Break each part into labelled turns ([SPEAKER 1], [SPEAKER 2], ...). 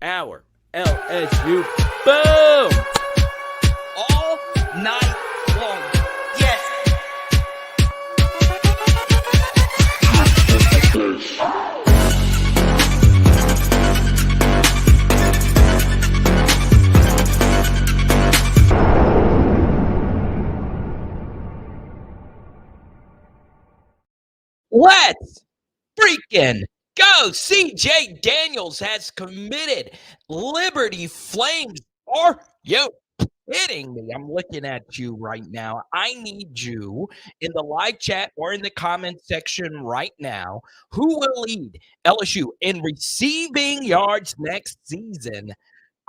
[SPEAKER 1] our LSU. Boom!
[SPEAKER 2] All night long. Yes.
[SPEAKER 1] Let's freaking go! CJ Daniels has committed. Liberty Flames, are you kidding me? I'm looking at you right now. I need you in the live chat or in the comment section right now. Who will lead LSU in receiving yards next season?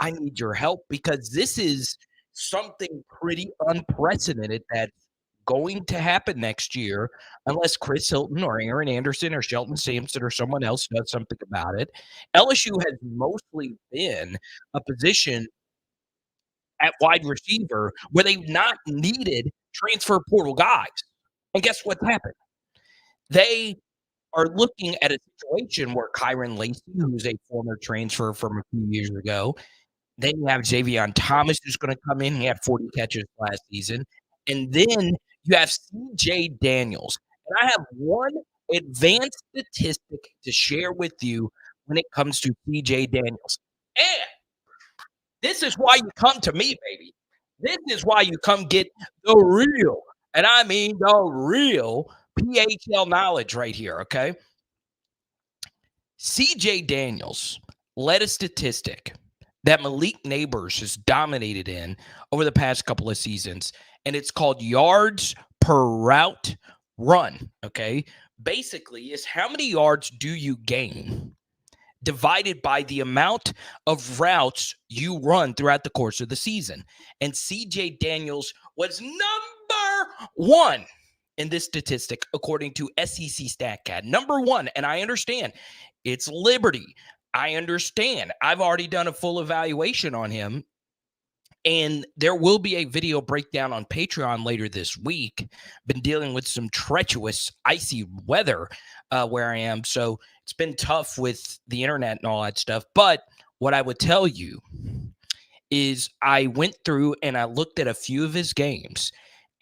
[SPEAKER 1] I need your help because this is something pretty unprecedented that's going to happen next year unless Chris Hilton or Aaron Anderson or Shelton Sampson or someone else does something about it. LSU has mostly been a position at wide receiver where they've not needed transfer portal guys. And guess what's happened? They are looking at a situation where Kyron Lacey, who's a former transfer from a few years ago, then you have Javion Thomas who's going to come in. He had 40 catches last season. And then you have CJ Daniels. And I have one advanced statistic to share with you when it comes to CJ Daniels. And this is why you come to me, baby. This is why you come get the real, and I mean the real PHL knowledge right here, okay? CJ Daniels led a statistic that Malik Neighbors has dominated in over the past couple of seasons, and it's called yards per route run, okay? Basically, is how many yards do you gain divided by the amount of routes you run throughout the course of the season. And CJ Daniels was number one in this statistic, according to SEC StatCat. Number one, and I understand it's Liberty. I understand. I've already done a full evaluation on him. And there will be a video breakdown on Patreon later this week. Been dealing with some treacherous, icy weather where I am. So it's been tough with the internet and all that stuff. But what I would tell you is I went through and I looked at a few of his games,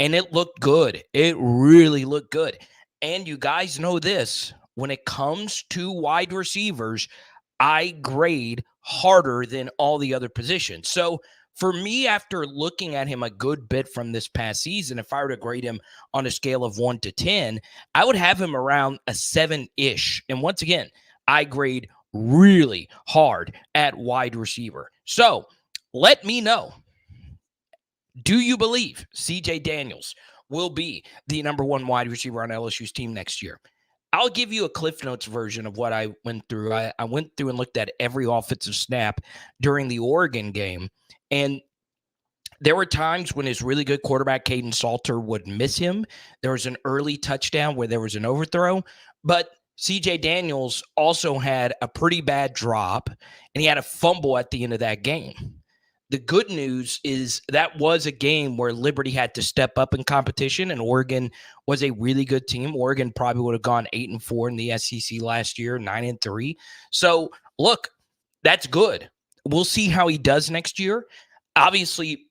[SPEAKER 1] and it looked good. It really looked good. And you guys know this. When it comes to wide receivers, I grade harder than all the other positions. So for me, after looking at him a good bit from this past season, if I were to grade him on a scale of 1 to 10, I would have him around a 7-ish. And once again, I grade really hard at wide receiver. So let me know. Do you believe CJ Daniels will be the number one wide receiver on LSU's team next year? I'll give you a Cliff Notes version of what I went through. I went through and looked at every offensive snap during the Oregon game. And there were times when his really good quarterback, Caden Salter, would miss him. There was an early touchdown where there was an overthrow. But CJ Daniels also had a pretty bad drop, and he had a fumble at the end of that game. The good news is that was a game where Liberty had to step up in competition, and Oregon was a really good team. Oregon probably would have gone 8-4 in the SEC last year, 9-3. So, look, that's good. We'll see how he does next year. Obviously,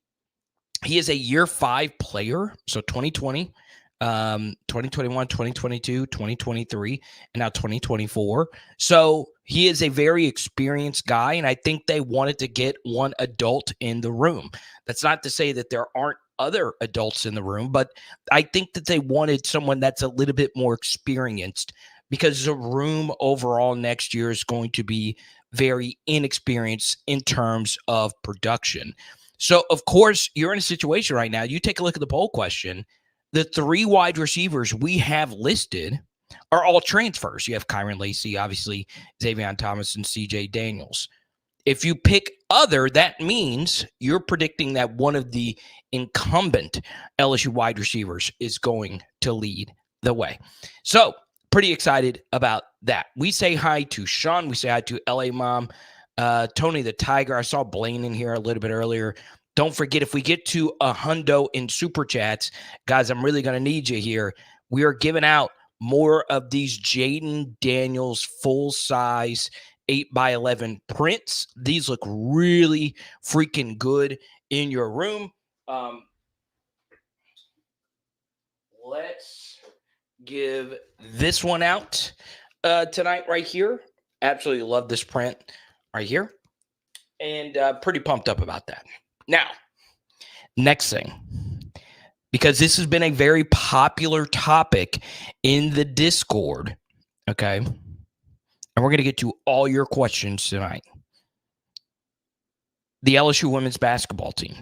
[SPEAKER 1] he is a year 5 player, so 2020, 2021, 2022, 2023, and now 2024. So he is a very experienced guy, and I think they wanted to get one adult in the room. That's not to say that there aren't other adults in the room, but I think that they wanted someone that's a little bit more experienced because the room overall next year is going to be very inexperienced in terms of production. So, of course, you're in a situation right now. You take a look at the poll question. The 3 wide receivers we have listed are all transfers. You have Kyron Lacey, obviously, Javion Thomas, and CJ Daniels. If you pick other, that means you're predicting that one of the incumbent LSU wide receivers is going to lead the way. So, pretty excited about that. We say hi to Sean. We say hi to LA Mom, Tony the Tiger. I saw Blaine in here a little bit earlier. Don't forget, if we get to a hundo in Super Chats, guys, I'm really going to need you here. We are giving out more of these Jaden Daniels full-size 8x11 prints. These look really freaking good in your room. Let's give this one out tonight right here. Absolutely love this print right here. And pretty pumped up about that. Now, next thing, because this has been a very popular topic in the Discord, okay? And we're going to get to all your questions tonight. The LSU women's basketball team.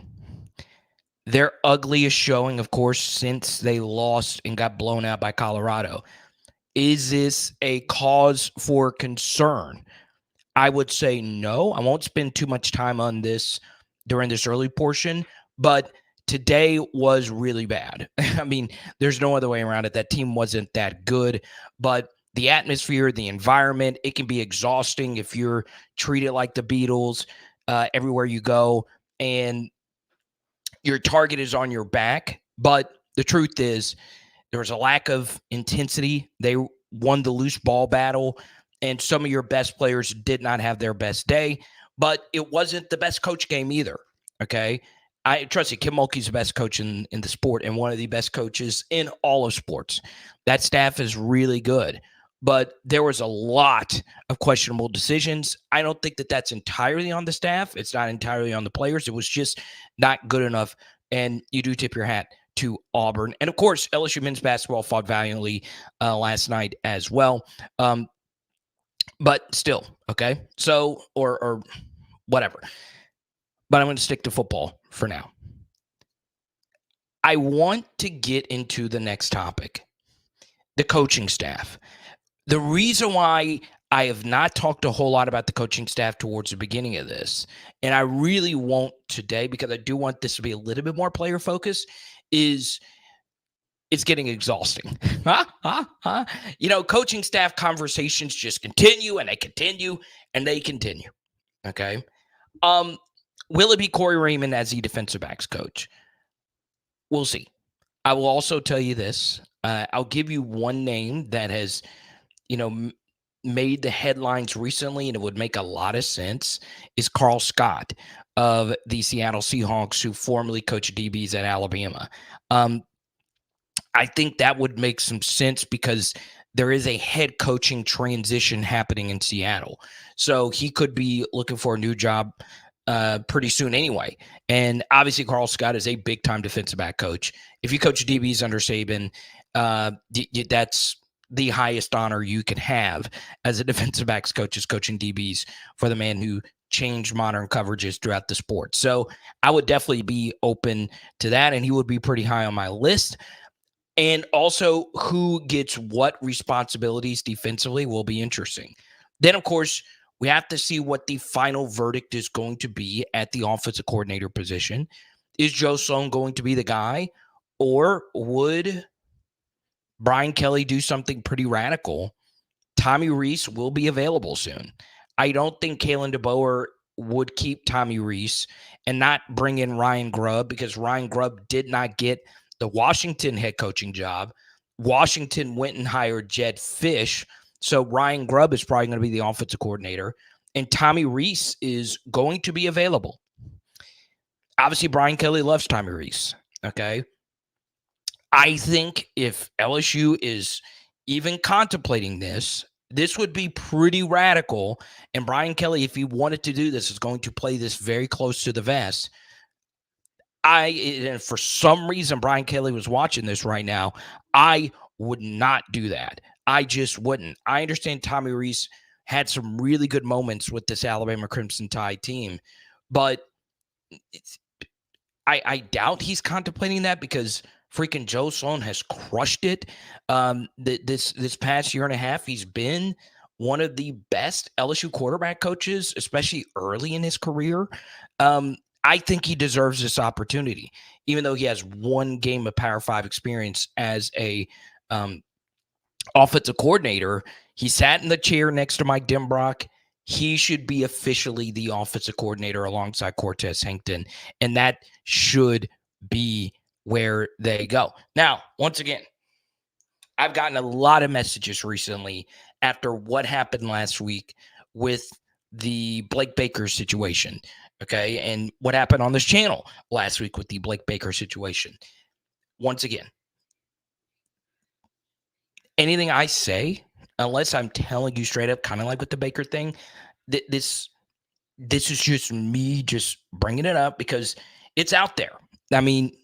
[SPEAKER 1] Their ugliest showing, of course, since they lost and got blown out by Colorado. Is this a cause for concern? I would say no. I won't spend too much time on this during this early portion, but today was really bad. I mean, there's no other way around it. That team wasn't that good, but the atmosphere, the environment, it can be exhausting if you're treated like the Beatles everywhere you go and your target is on your back. But the truth is there was a lack of intensity. They won the loose ball battle, and some of your best players did not have their best day, but it wasn't the best coach game either, okay? I trust you, Kim Mulkey's the best coach in the sport and one of the best coaches in all of sports. That staff is really good, but there was a lot of questionable decisions. I don't think that that's entirely on the staff. It's not entirely on the players. It was just not good enough, and you do tip your hat to Auburn. And, of course, LSU men's basketball fought valiantly last night as well. But still, okay? So, or whatever. But I'm going to stick to football for now. I want to get into the next topic, the coaching staff. The reason why I have not talked a whole lot about the coaching staff towards the beginning of this, and I really won't today because I do want this to be a little bit more player focused, is it's getting exhausting. You know, coaching staff conversations just continue and they continue and they continue. Okay. Will it be Corey Raymond as the defensive backs coach? We'll see. I will also tell you this. I'll give you one name that has, made the headlines recently, and it would make a lot of sense, is Carl Scott of the Seattle Seahawks, who formerly coached DBs at Alabama. I think that would make some sense because there is a head coaching transition happening in Seattle. So he could be looking for a new job pretty soon anyway. And obviously Carl Scott is a big-time defensive back coach. If you coach DBs under Saban, that's the highest honor you can have as a defensive backs coach, is coaching DBs for the man who changed modern coverages throughout the sport. So I would definitely be open to that, and he would be pretty high on my list. And also who gets what responsibilities defensively will be interesting. Then, of course, we have to see what the final verdict is going to be at the offensive coordinator position. Is Joe Sloan going to be the guy, or would Brian Kelly do something pretty radical? Tommy Rees will be available soon. I don't think Kalen DeBoer would keep Tommy Rees and not bring in Ryan Grubb, because Ryan Grubb did not get the Washington head coaching job. Washington went and hired Jed Fish. So Ryan Grubb is probably going to be the offensive coordinator, and Tommy Rees is going to be available. Obviously, Brian Kelly loves Tommy Rees. Okay. I think if LSU is even contemplating this, this would be pretty radical. And Brian Kelly, if he wanted to do this, is going to play this very close to the vest. And for some reason, Brian Kelly was watching this right now, I would not do that. I just wouldn't. I understand Tommy Rees had some really good moments with this Alabama Crimson Tide team, but I doubt he's contemplating that, because freaking Joe Sloan has crushed it. This past year and a half, he's been one of the best LSU quarterback coaches, especially early in his career. I think he deserves this opportunity, even though he has one game of Power 5 experience as a offensive coordinator. He sat in the chair next to Mike Denbrock. He should be officially the offensive coordinator alongside Cortez Hankton, and that should be where they go. Now, once again, I've gotten a lot of messages recently after what happened last week with the Blake Baker situation, okay, and what happened on this channel last week with the Blake Baker situation. Once again, anything I say, unless I'm telling you straight up, kind of like with the Baker thing, this is just me just bringing it up because it's out there. I mean,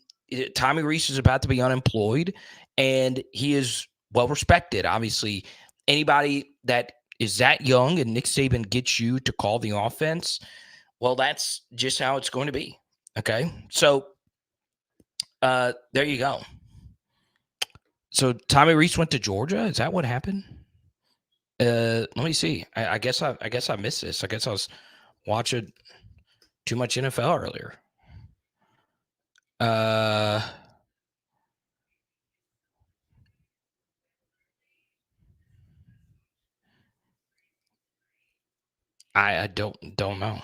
[SPEAKER 1] Tommy Rees is about to be unemployed, and he is well respected. Obviously, anybody that is that young and Nick Saban gets you to call the offense, well, that's just how it's going to be. Okay, so there you go. So Tommy Rees went to Georgia. Is that what happened? Let me see. I guess I missed this. I guess I was watching too much NFL earlier. I don't know.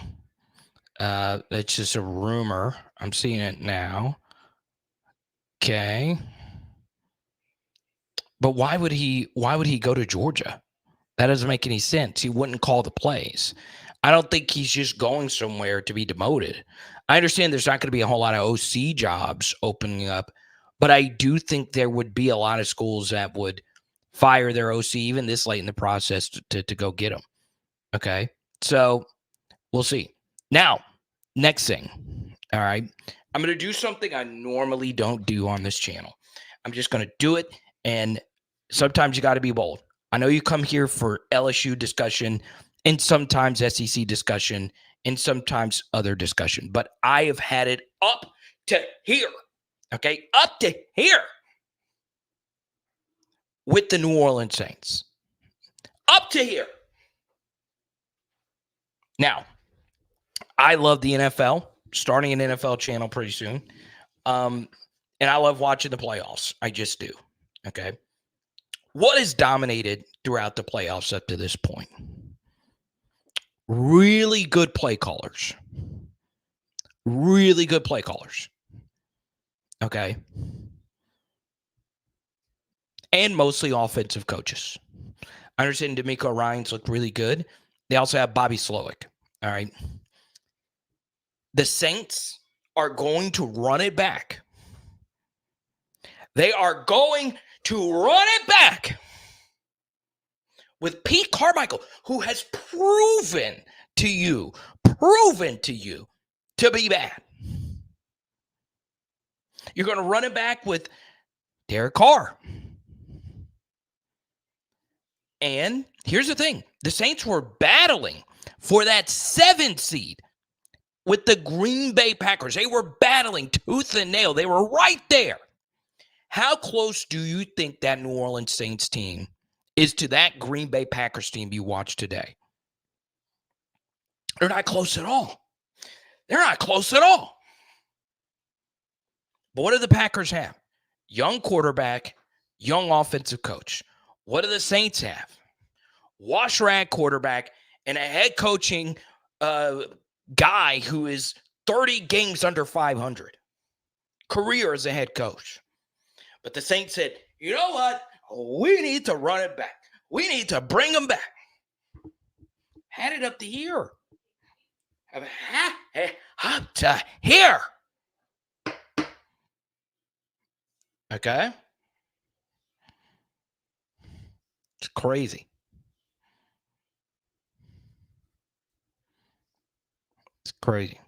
[SPEAKER 1] It's just a rumor. I'm seeing it now. Okay. But why would he go to Georgia? That doesn't make any sense. He wouldn't call the plays. I don't think he's just going somewhere to be demoted. I understand there's not going to be a whole lot of OC jobs opening up, but I do think there would be a lot of schools that would fire their OC even this late in the process to go get him. Okay. So we'll see. Now, next thing. All right. I'm going to do something I normally don't do on this channel. I'm just going to do it. And sometimes you got to be bold. I know you come here for LSU discussion and sometimes SEC discussion and sometimes other discussion, but I have had it up to here. Okay. Up to here with the New Orleans Saints. Up to here. Now, I love the NFL, starting an NFL channel pretty soon. And I love watching the playoffs. I just do. Okay. What has dominated throughout the playoffs up to this point? Really good play callers. Really good play callers. Okay. And mostly offensive coaches. I understand D'Amico Ryans looked really good. They also have Bobby Slowick. All right. The Saints are going to run it back. They are going to run it back with Pete Carmichael, who has proven to you to be bad. You're going to run it back with Derek Carr. And here's the thing. The Saints were battling for that 7 seed with the Green Bay Packers. They were battling tooth and nail. They were right there. How close do you think that New Orleans Saints team is to that Green Bay Packers team you watched today? They're not close at all. They're not close at all. But what do the Packers have? Young quarterback, young offensive coach. What do the Saints have? Wash rag quarterback and a head coaching guy who is 30 games under 500. Career as a head coach. But the Saints said, you know what? We need to run it back. We need to bring them back. Had it up to here. Up to here. Okay? It's crazy. It's crazy.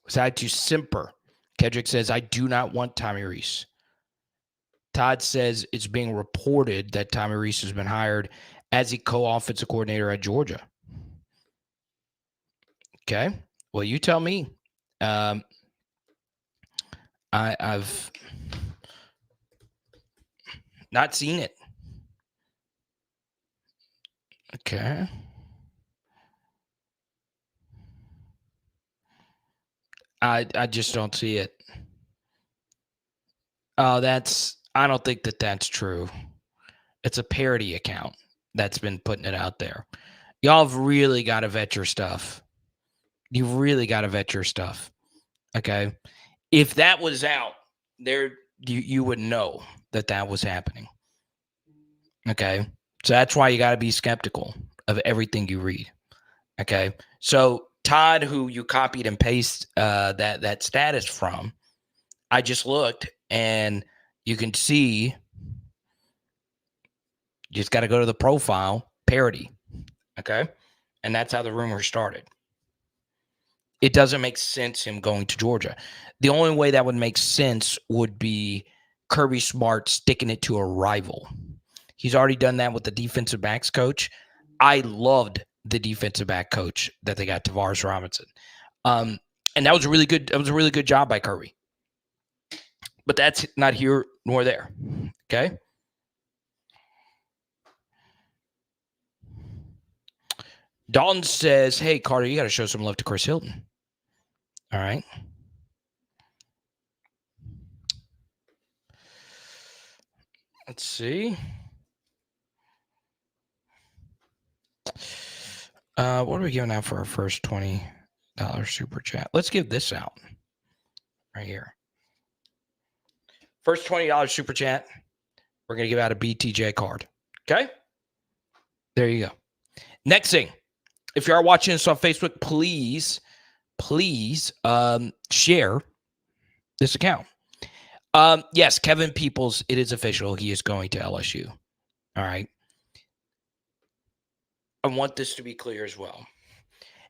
[SPEAKER 1] Was I to simper? Kedrick says, I do not want Tommy Rees. Todd says it's being reported that Tommy Rees has been hired as a co-offensive coordinator at Georgia. Okay. Well, you tell me. I've not seen it. Okay. I just don't see it. Oh, I don't think that's true. It's a parody account that's been putting it out there. Y'all have really got to vet your stuff. You've really got to vet your stuff. Okay. If that was out there, you would know that was happening. Okay. So that's why you got to be skeptical of everything you read. Okay. So Todd, who you copied and paste that status from, I just looked and you can see, you just got to go to the profile, parody. Okay. And that's how the rumor started. It doesn't make sense him going to Georgia. The only way that would make sense would be Kirby Smart sticking it to a rival. He's already done that with the defensive backs coach. I loved the defensive back coach that they got, Tavares Robinson. And that was a really good, job by Kirby. But that's not here nor there. Okay. Dalton says, hey, Carter, you got to show some love to Chris Hilton. All right. Let's see. What are we giving out for our first $20 super chat? Let's give this out right here. First $20 super chat, we're going to give out a BTJ card. Okay? There you go. Next thing, if you are watching this on Facebook, please share this account. Yes, Kevin Peoples, it is official. He is going to LSU. All right. I want this to be clear as well.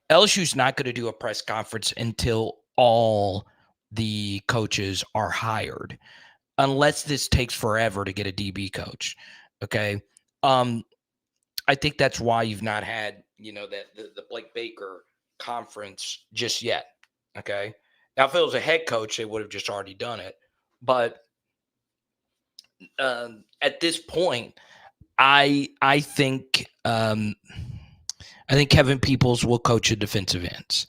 [SPEAKER 1] LSU's not going to do a press conference until all the coaches are hired, unless this takes forever to get a DB coach. Okay. I think that's why you've not had, the Blake Baker conference just yet. Okay. Now, if it was a head coach, they would have just already done it. But at this point, I think Kevin Peoples will coach the defensive ends.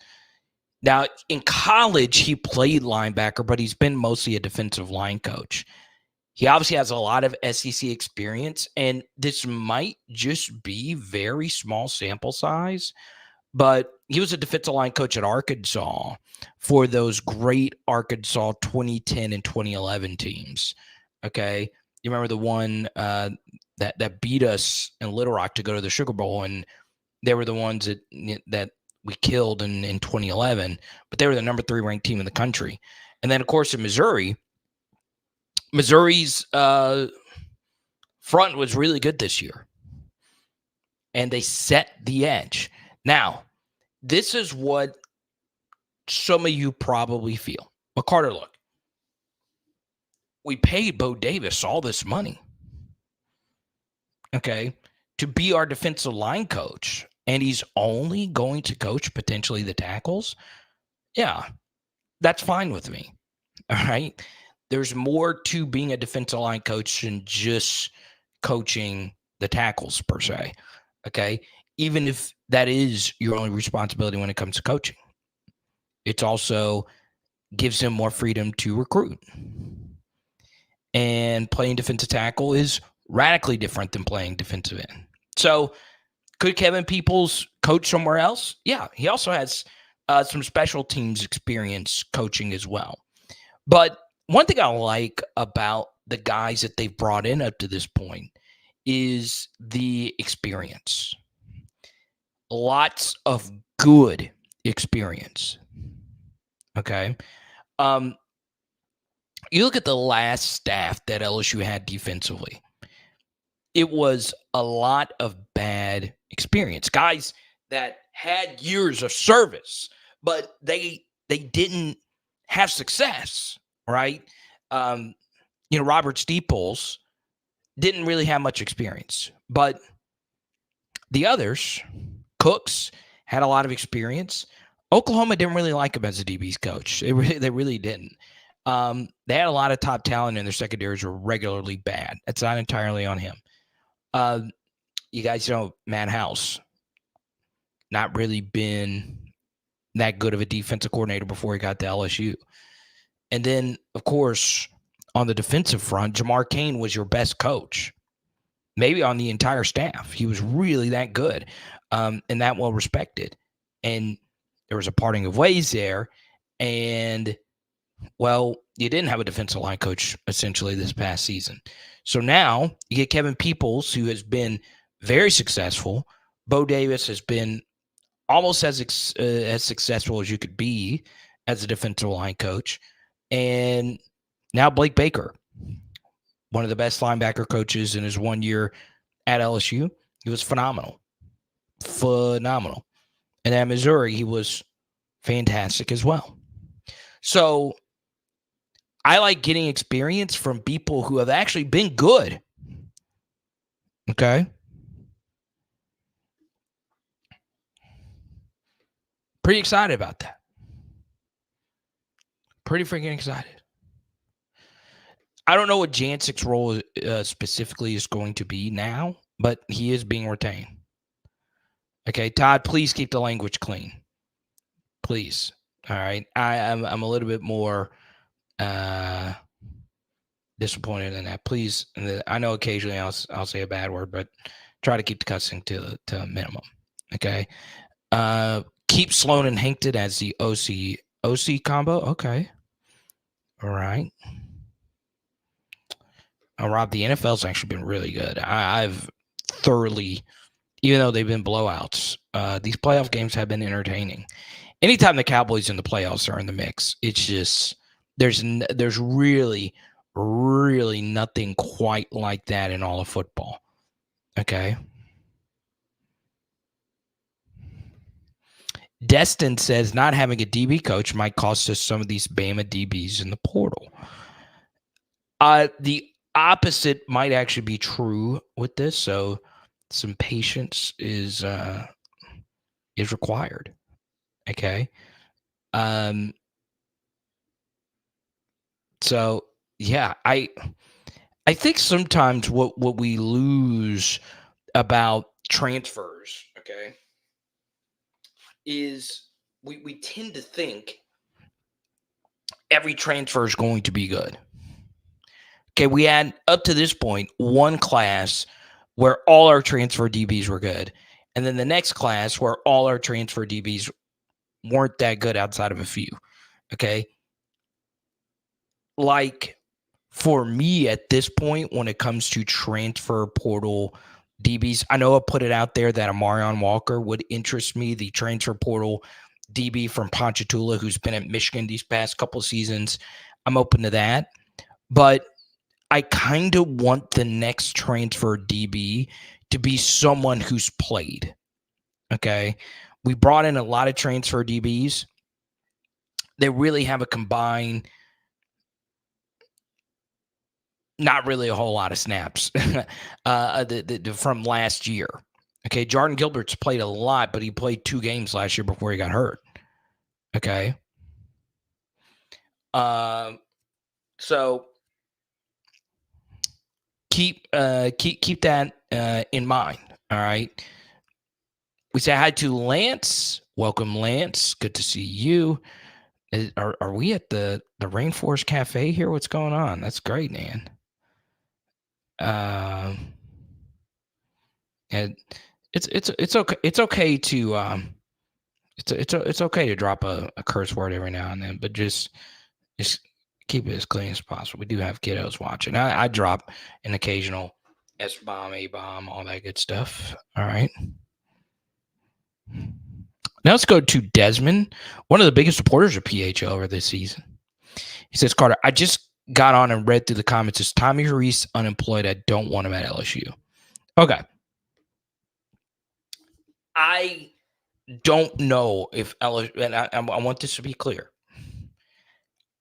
[SPEAKER 1] Now, in college, he played linebacker, but he's been mostly a defensive line coach. He obviously has a lot of SEC experience, and this might just be very small sample size, but he was a defensive line coach at Arkansas for those great Arkansas 2010 and 2011 teams. Okay. You remember the one that beat us in Little Rock to go to the Sugar Bowl, and they were the ones that we killed in 2011, but they were the number 3 ranked team in the country. And then, of course, in Missouri's front was really good this year, and they set the edge. Now, this is what some of you probably feel. But Carter, look, we paid Bo Davis all this money, okay, to be our defensive line coach, and he's only going to coach potentially the tackles. Yeah, that's fine with me. All right. There's more to being a defensive line coach than just coaching the tackles per se. Okay. Even if that is your only responsibility when it comes to coaching, it also gives him more freedom to recruit. And playing defensive tackle is radically different than playing defensive end. So could Kevin Peoples coach somewhere else? Yeah. He also has some special teams experience coaching as well. But one thing I like about the guys that they've brought in up to this point is the experience. Lots of good experience. Okay. You look at the last staff that LSU had defensively. It was a lot of bad experience. Guys that had years of service, but they didn't have success. Right. Robert Steeples didn't really have much experience, but the others, Cooks, had a lot of experience. Oklahoma didn't really like him as a DB's coach. They really didn't. They had a lot of top talent, and their secondaries were regularly bad. That's not entirely on him. You guys know Matt House, not really been that good of a defensive coordinator before he got to LSU. And then, of course, on the defensive front, Jamar Cain was your best coach, maybe on the entire staff. He was really that good and that well respected. And there was a parting of ways there. And, well, you didn't have a defensive line coach essentially this past season. So now you get Kevin Peoples, who has been very successful, Bo Davis has been almost as successful as you could be as a defensive line coach. And now Blake Baker, one of the best linebacker coaches in his 1 year at LSU. He was phenomenal. Phenomenal. And at Missouri, he was fantastic as well. So I like getting experience from people who have actually been good. Okay. Pretty excited about that. Pretty freaking excited. I don't know what Jancic's role specifically is going to be now, but he is being retained. Okay, Todd, please keep the language clean. Please. All right. I'm a little bit more disappointed in that. Please. I know occasionally I'll say a bad word, but try to keep the cussing to a minimum. Okay. Keep Sloan and Hankton as the OC combo. Okay. All right. Rob, the NFL's actually been really good. I've thoroughly, even though they've been blowouts, these playoff games have been entertaining. Anytime the Cowboys in the playoffs are in the mix, it's just there's really, really nothing quite like that in all of football. Okay. Destin says not having a DB coach might cost us some of these Bama DBs in the portal. The opposite might actually be true with this, so some patience is required. Okay. So yeah, I think sometimes what we lose about transfers, okay, is we tend to think every transfer is going to be good. Okay, we had up to this point one class where all our transfer DBs were good, and then the next class where all our transfer DBs weren't that good outside of a few. Okay. Like for me at this point, when it comes to transfer portal DBs, I know I put it out there that Amarion Walker would interest me, the transfer portal DB from Ponchatoula, who's been at Michigan these past couple seasons. I'm open to that. But I kind of want the next transfer DB to be someone who's played. Okay. We brought in a lot of transfer DBs. They really have a combined, not really a whole lot of snaps from last year. Okay. Jordan Gilbert's played a lot, but he played 2 games last year before he got hurt. Okay. So keep that in mind. All right. We say hi to Lance. Welcome, Lance. Good to see you. Are we at the Rainforest Cafe here? What's going on? That's great, man. And it's okay. It's okay to it's okay to drop a curse word every now and then, but just keep it as clean as possible. We do have kiddos watching. I drop an occasional S-bomb, A-bomb, all that good stuff. All right. Now let's go to Desmond, one of the biggest supporters of PH over this season. He says, Carter, I just got on and read through the comments. Is Tommy Reese unemployed? I don't want him at LSU. Okay. I don't know if LSU, and I want this to be clear.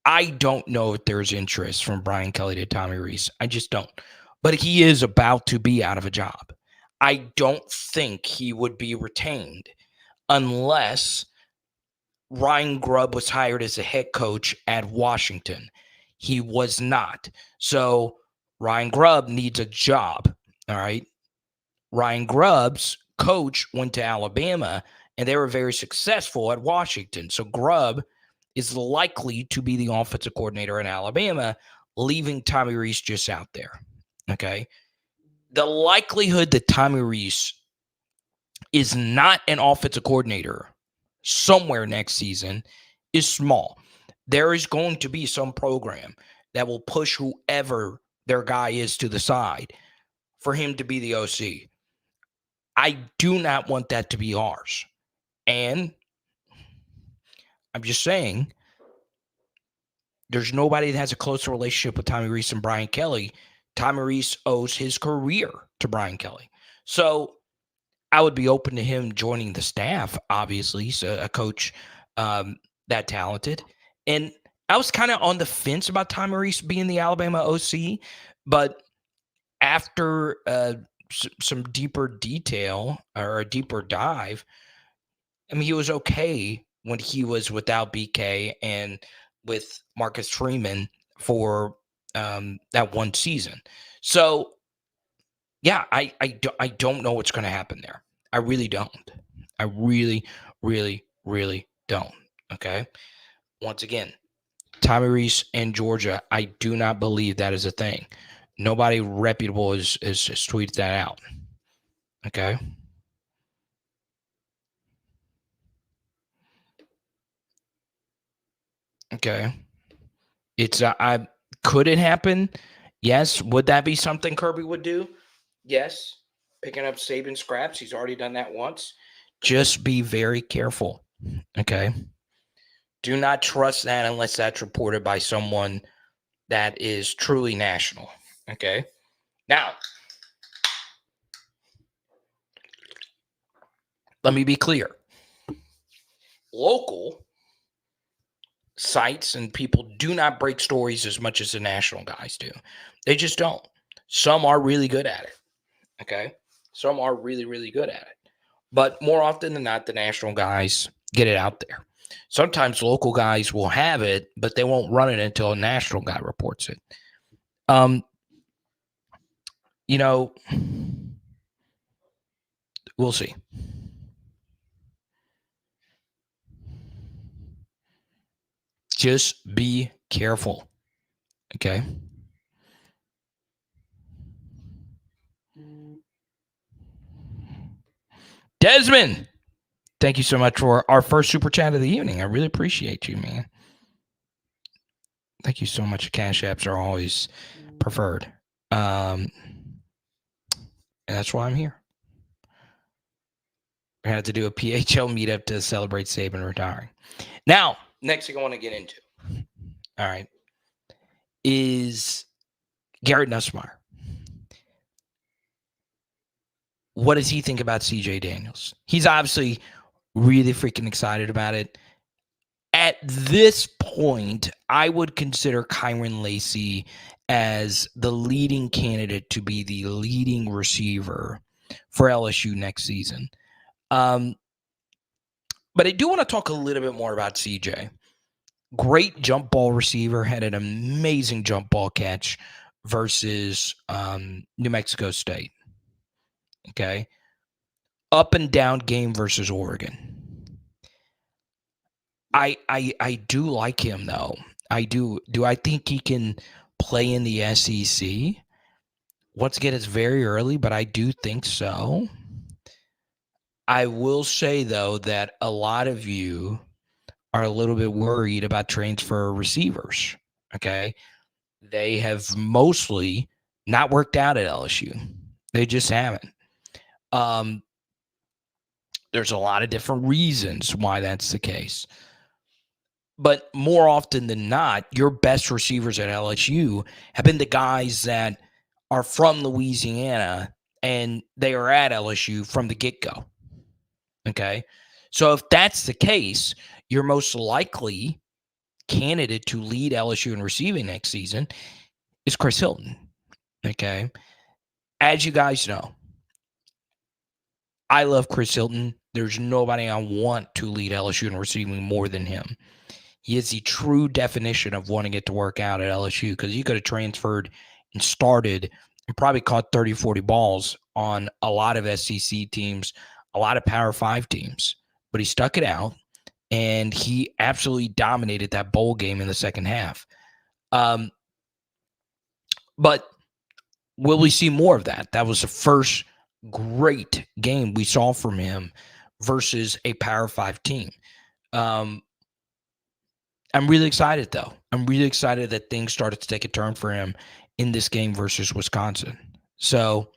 [SPEAKER 1] I don't know if there's interest from Brian Kelly to Tommy Reese. I just don't. But he is about to be out of a job. I don't think he would be retained unless Ryan Grubb was hired as a head coach at Washington. He was not. So Ryan Grubb needs a job. All right. Ryan Grubb's coach went to Alabama, and they were very successful at Washington. So Grubb is likely to be the offensive coordinator in Alabama, leaving Tommy Reese just out there. Okay. The likelihood that Tommy Reese is not an offensive coordinator somewhere next season is small. There is going to be some program that will push whoever their guy is to the side for him to be the OC. I do not want that to be ours. And I'm just saying, there's nobody that has a closer relationship with Tommy Rees and Brian Kelly. Tommy Rees owes his career to Brian Kelly. So I would be open to him joining the staff, obviously. He's a coach that talented. And I was kind of on the fence about Tommy Rees being the Alabama OC, but after some deeper detail or a deeper dive, I mean, he was okay when he was without BK and with Marcus Freeman for that one season. So, yeah, I don't know what's going to happen there. I really don't. I really, really, really don't. Okay. Once again, Tommy Rees and Georgia, I do not believe that is a thing. Nobody reputable is tweeted that out. Okay. Okay. It's could it happen? Yes. Would that be something Kirby would do? Yes. Picking up Saban scraps. He's already done that once. Just be very careful. Okay. Do not trust that unless that's reported by someone that is truly national. Okay. Now, let me be clear. Local sites and people do not break stories as much as the national guys do. They just don't. Some are really good at it. Okay. Some are really, really good at it. But more often than not, the national guys get it out there. Sometimes local guys will have it, but they won't run it until a national guy reports it. You know, we'll see. Just be careful. Okay. Desmond, thank you so much for our first super chat of the evening. I really appreciate you, man. Thank you so much. Cash apps are always preferred. And that's why I'm here. We're going to have to do a PHL meetup to celebrate Saban retiring. Now, next thing I want to get into, all right, is Garrett Nussmeier. What does he think about CJ Daniels? He's obviously really freaking excited about it. At this point, I would consider Kyron Lacey as the leading candidate to be the leading receiver for LSU next season. But I do want to talk a little bit more about CJ. Great jump ball receiver, had an amazing jump ball catch versus New Mexico State. Okay. Up and down game versus Oregon. I do like him though. I do. Do I think he can play in the SEC? Once again, it's very early, but I do think so. I will say though that a lot of you are a little bit worried about transfer receivers. Okay. They have mostly not worked out at LSU. They just haven't. There's a lot of different reasons why that's the case. But more often than not, your best receivers at LSU have been the guys that are from Louisiana and they are at LSU from the get-go. Okay? So if that's the case, your most likely candidate to lead LSU in receiving next season is Chris Hilton. Okay? As you guys know, I love Chris Hilton. There's nobody I want to lead LSU in receiving more than him. He is the true definition of wanting it to work out at LSU because he could have transferred and started and probably caught 30, 40 balls on a lot of SEC teams, a lot of Power 5 teams. But he stuck it out, and he absolutely dominated that bowl game in the second half. But will we see more of that? That was the first great game we saw from him versus a Power 5 team. I'm really excited, though. I'm really excited that things started to take a turn for him in this game versus Wisconsin. So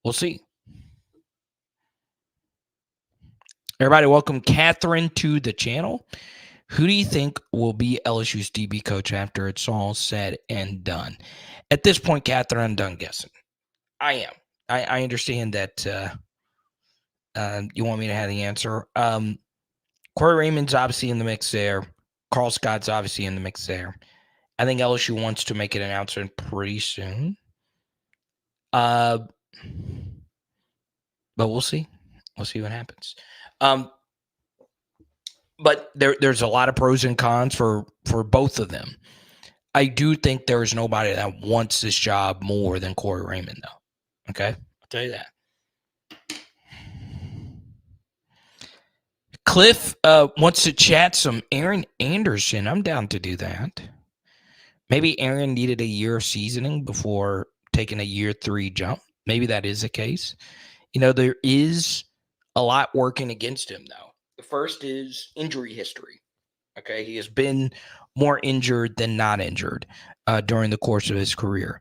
[SPEAKER 1] we'll see. Everybody, welcome Catherine to the channel. Who do you think will be LSU's DB coach after it's all said and done? At this point, Catherine, I'm done guessing. I am. I understand that you want me to have the answer. Corey Raymond's obviously in the mix there. Carl Scott's obviously in the mix there. I think LSU wants to make an announcement pretty soon. But we'll see. We'll see what happens. But there's a lot of pros and cons for both of them. I do think there's nobody that wants this job more than Corey Raymond, though. Okay? I'll tell you that. Cliff wants to chat some Aaron Anderson. I'm down to do that. Maybe Aaron needed a year of seasoning before taking a year 3 jump. Maybe that is the case. There is a lot working against him, though. The first is injury history. Okay, he has been more injured than not injured during the course of his career.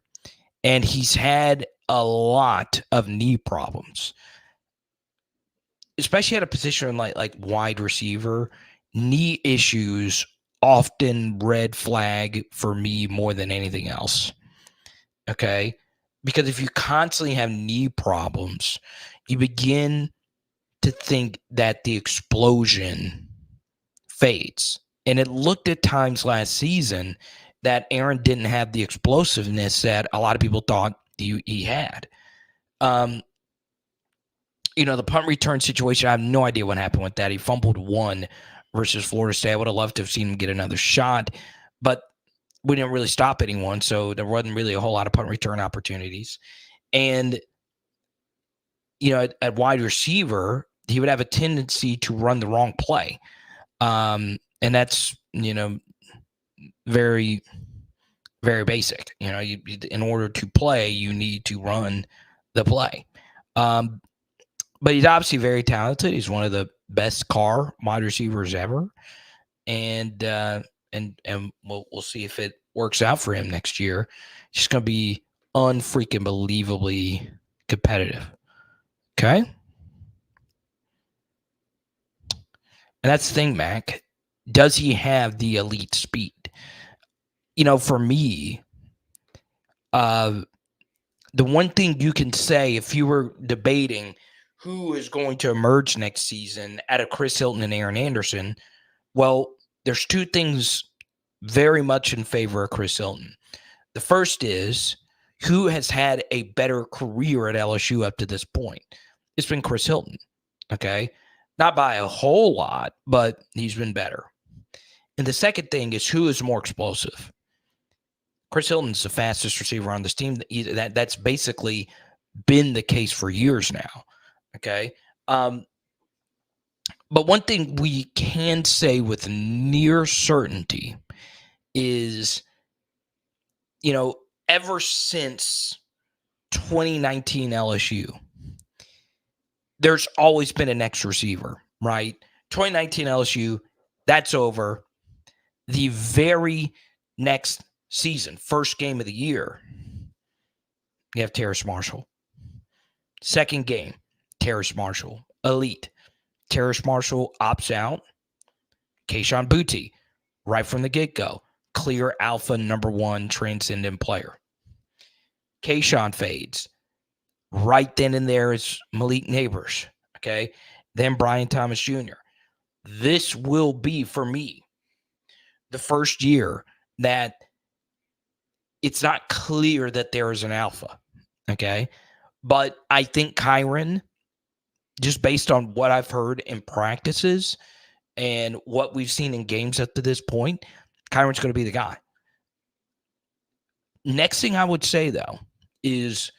[SPEAKER 1] And he's had a lot of knee problems, especially at a position like wide receiver. Knee issues often red flag for me more than anything else. Okay, because if you constantly have knee problems, you begin to think that the explosion fades. And it looked at times last season that Aaron didn't have the explosiveness that a lot of people thought he had. The punt return situation, I have no idea what happened with that. He fumbled one versus Florida State. I would have loved to have seen him get another shot, but we didn't really stop anyone, so there wasn't really a whole lot of punt return opportunities. And, at wide receiver, he would have a tendency to run the wrong play. And that's, very, very basic. In order to play, you need to run the play. But he's obviously very talented. He's one of the best wide receivers ever. And we'll see if it works out for him next year. It's just going to be unfreaking believably competitive. Okay? And that's the thing, Mac. Does he have the elite speed? For me, the one thing you can say if you were debating who is going to emerge next season out of Chris Hilton and Aaron Anderson, well, there's two things very much in favor of Chris Hilton. The first is who has had a better career at LSU up to this point? It's been Chris Hilton, okay? Not by a whole lot, but he's been better. And the second thing is who is more explosive? Chris Hilton's the fastest receiver on this team. That's basically been the case for years now, okay? But one thing we can say with near certainty is, ever since 2019 LSU, there's always been a next receiver, right? 2019 LSU, that's over. The very next season, first game of the year, you have Terrace Marshall. Second game, Terrace Marshall. Elite. Terrace Marshall opts out. Kayshon Boutte, right from the get-go. Clear alpha number 1 transcendent player. Kayshon fades. Right then and there is Malik Neighbors. Okay. Then Brian Thomas Jr. This will be, for me, the first year that it's not clear that there is an alpha. Okay. But I think Kyron, just based on what I've heard in practices and what we've seen in games up to this point, Kyron's going to be the guy. Next thing I would say, though, is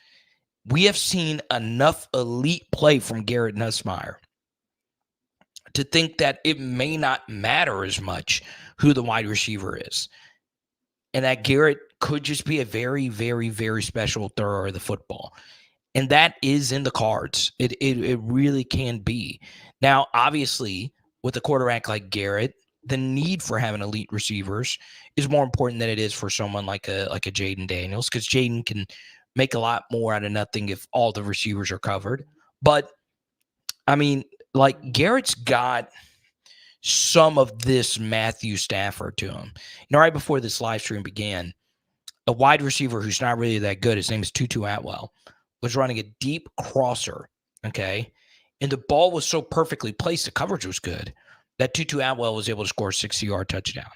[SPEAKER 1] we have seen enough elite play from Garrett Nussmeier to think that it may not matter as much who the wide receiver is. And that Garrett could just be a very, very, very special thrower of the football. And that is in the cards. It really can be. Now, obviously, with a quarterback like Garrett, the need for having elite receivers is more important than it is for someone like a Jaden Daniels, because Jaden can make a lot more out of nothing if all the receivers are covered. But, I mean, like Garrett's got some of this Matthew Stafford to him. Right before this live stream began, a wide receiver who's not really that good, his name is Tutu Atwell, was running a deep crosser, okay? And the ball was so perfectly placed, the coverage was good, that Tutu Atwell was able to score a 60-yard touchdown.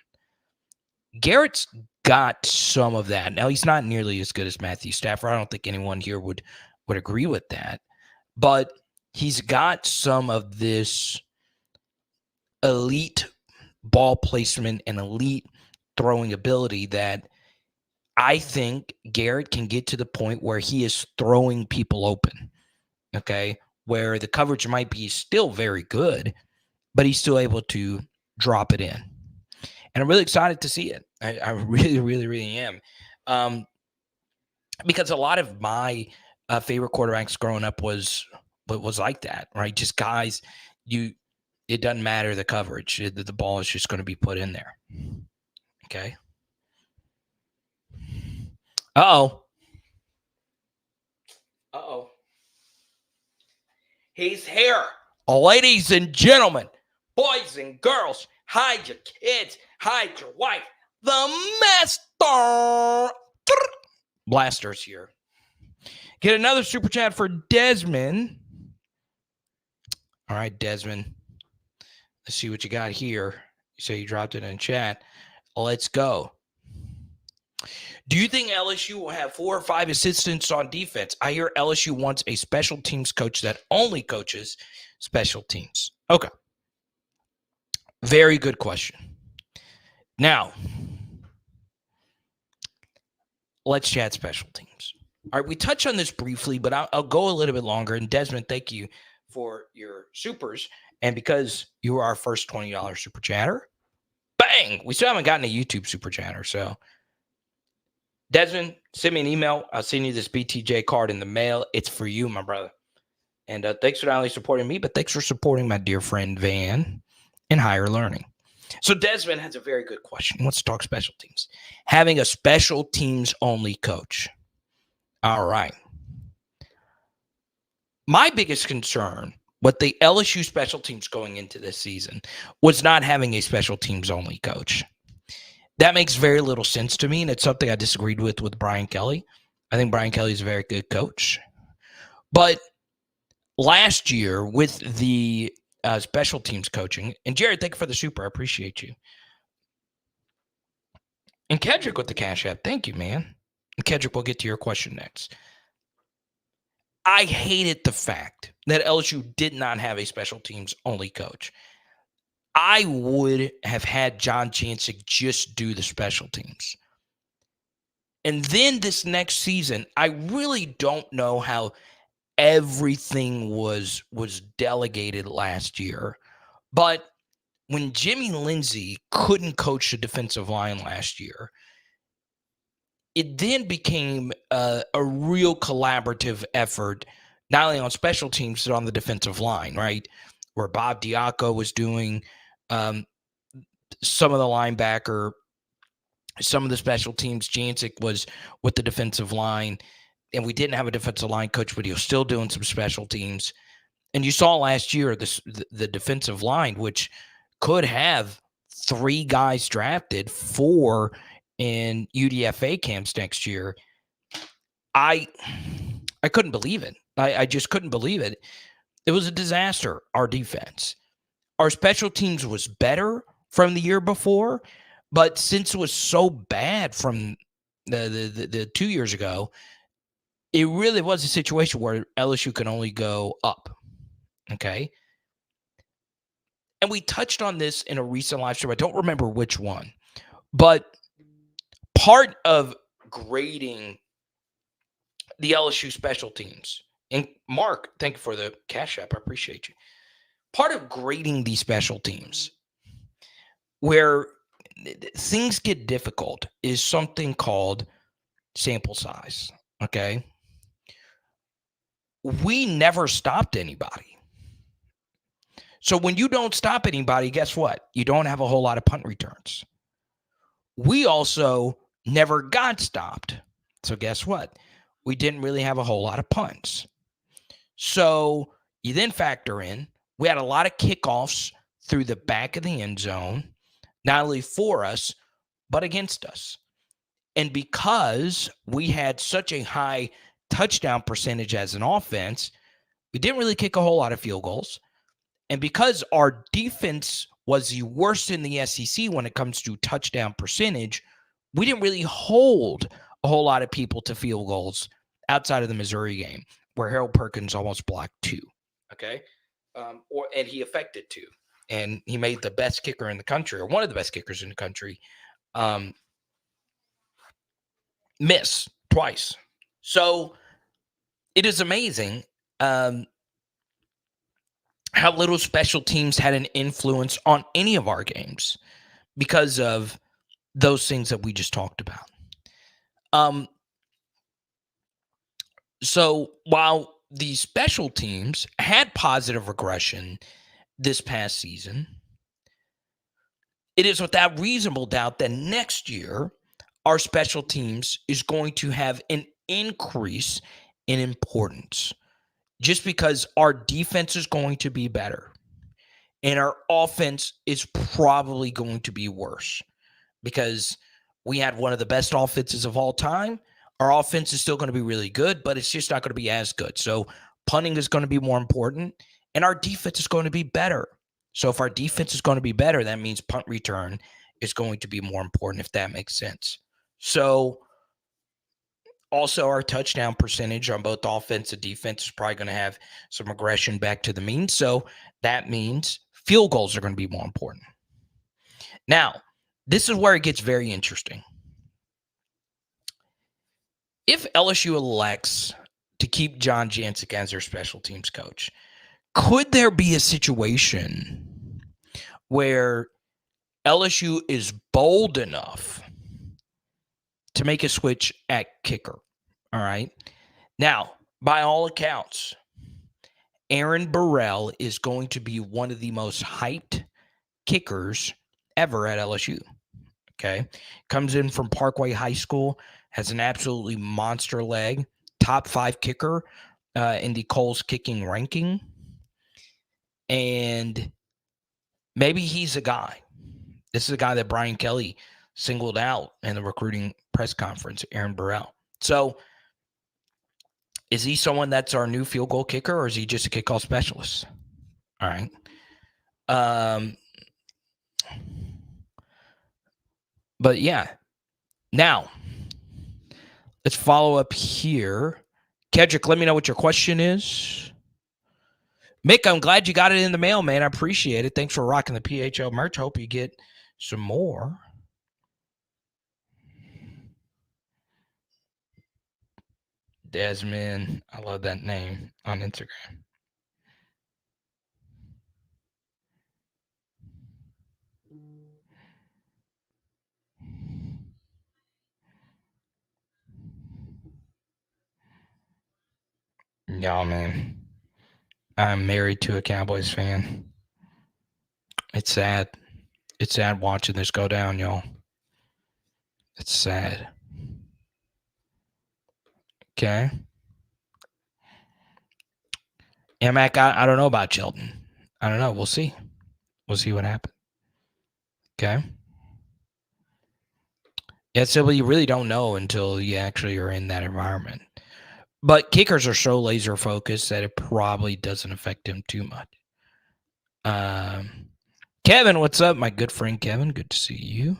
[SPEAKER 1] Garrett's got some of that. Now, he's not nearly as good as Matthew Stafford. I don't think anyone here would agree with that. But he's got some of this elite ball placement and elite throwing ability that I think Garrett can get to the point where he is throwing people open, okay, where the coverage might be still very good, but he's still able to drop it in. And I'm really excited to see it. I really, really, really am. Because a lot of my favorite quarterbacks growing up was like that, right? Just guys, it doesn't matter the coverage. The ball is just going to be put in there. Okay. Uh-oh. He's here. Ladies and gentlemen, boys and girls, hide your kids, hide your wife. The Master Blaster's here. Get another super chat for Desmond. All right, Desmond. Let's see what you got here. You say you dropped it in chat. Let's go. Do you think LSU will have 4 or 5 assistants on defense? I hear LSU wants a special teams coach that only coaches special teams. Okay. Very good question. Now, let's chat special teams. All right, we touched on this briefly, but I'll go a little bit longer. And Desmond, thank you for your supers. And because you were our first $20 super chatter, bang, we still haven't gotten a YouTube super chatter. So, Desmond, send me an email. I'll send you this BTJ card in the mail. It's for you, my brother. And thanks for not only supporting me, but thanks for supporting my dear friend Van in higher learning. So Desmond has a very good question. Let's talk special teams. Having a special teams only coach. All right. My biggest concern with the LSU special teams going into this season was not having a special teams only coach. That makes very little sense to me, and it's something I disagreed with Brian Kelly. I think Brian Kelly is a very good coach. But last year with the special teams coaching, and Jared, thank you for the super. I appreciate you. And Kedrick with the Cash App. Thank you, man. And Kedrick, we'll get to your question next. I hated the fact that LSU did not have a special teams only coach. I would have had John Jancic just do the special teams. And then this next season, I really don't know how everything was delegated last year. But when Jimmy Lindsey couldn't coach the defensive line last year, it then became a real collaborative effort, not only on special teams, but on the defensive line, right? Where Bob Diaco was doing some of the linebacker, some of the special teams. Jancic was with the defensive line, and we didn't have a defensive line coach, but he was still doing some special teams. And you saw last year the defensive line, which could have 3 guys drafted, 4 in UDFA camps next year. I couldn't believe it. I just couldn't believe it. It was a disaster, our defense. Our special teams was better from the year before, but since it was so bad from the 2 years ago, it really was a situation where LSU could only go up. Okay. And we touched on this in a recent live stream. I don't remember which one, but part of grading the LSU special teams, and Mark, thank you for the Cash App. I appreciate you. Part of grading these special teams where things get difficult is something called sample size. Okay. We never stopped anybody. So when you don't stop anybody, guess what? You don't have a whole lot of punt returns. We also never got stopped. So guess what? We didn't really have a whole lot of punts. So you then factor in We had a lot of kickoffs through the back of the end zone, not only for us, but against us. And because we had such a high touchdown percentage as an offense, we didn't really kick a whole lot of field goals. And because our defense was the worst in the SEC when it comes to touchdown percentage, we didn't really hold a whole lot of people to field goals outside of the Missouri game, where Harold Perkins almost blocked 2. Okay. And he affected 2. And he made the best kicker in the country, or one of the best kickers in the country, miss twice. So it is amazing how little special teams had an influence on any of our games because of those things that we just talked about. So while the special teams had positive regression this past season, it is without reasonable doubt that next year our special teams is going to have an increase in importance just because our defense is going to be better and our offense is probably going to be worse because we had one of the best offenses of all time. Our offense is still going to be really good, but it's just not going to be as good. So punting is going to be more important, and our defense is going to be better. So if our defense is going to be better, that means punt return is going to be more important, if that makes sense. So also our touchdown percentage on both offense and defense is probably going to have some regression back to the mean. So that means field goals are going to be more important. Now, this is where it gets very interesting. If LSU elects to keep John Jancic as their special teams coach, could there be a situation where LSU is bold enough to make a switch at kicker? All right. Now, by all accounts, Aaron Burrell is going to be one of the most hyped kickers ever at LSU. Okay. Comes in from Parkway High School, has an absolutely monster leg, top 5 kicker in the Coles kicking ranking. And maybe he's a guy. This is a guy that Brian Kelly singled out in the recruiting press conference, Aaron Burrell. So is he someone that's our new field goal kicker, or is he just a kickoff specialist? All right. But yeah. Now, let's follow up here. Kedrick, let me know what your question is. Mick, I'm glad you got it in the mail, man. I appreciate it. Thanks for rocking the PHL merch. Hope you get some more. Desmond, I love that name on Instagram. Y'all, man, I'm married to a Cowboys fan. It's sad. It's sad watching this go down, y'all. It's sad. Okay. And Mac, I don't know about Chilton. I don't know. We'll see. We'll see what happens. Okay. Yeah, so you really don't know until you actually are in that environment. But kickers are so laser focused that it probably doesn't affect him too much. Kevin, what's up, my good friend Kevin? Good to see you.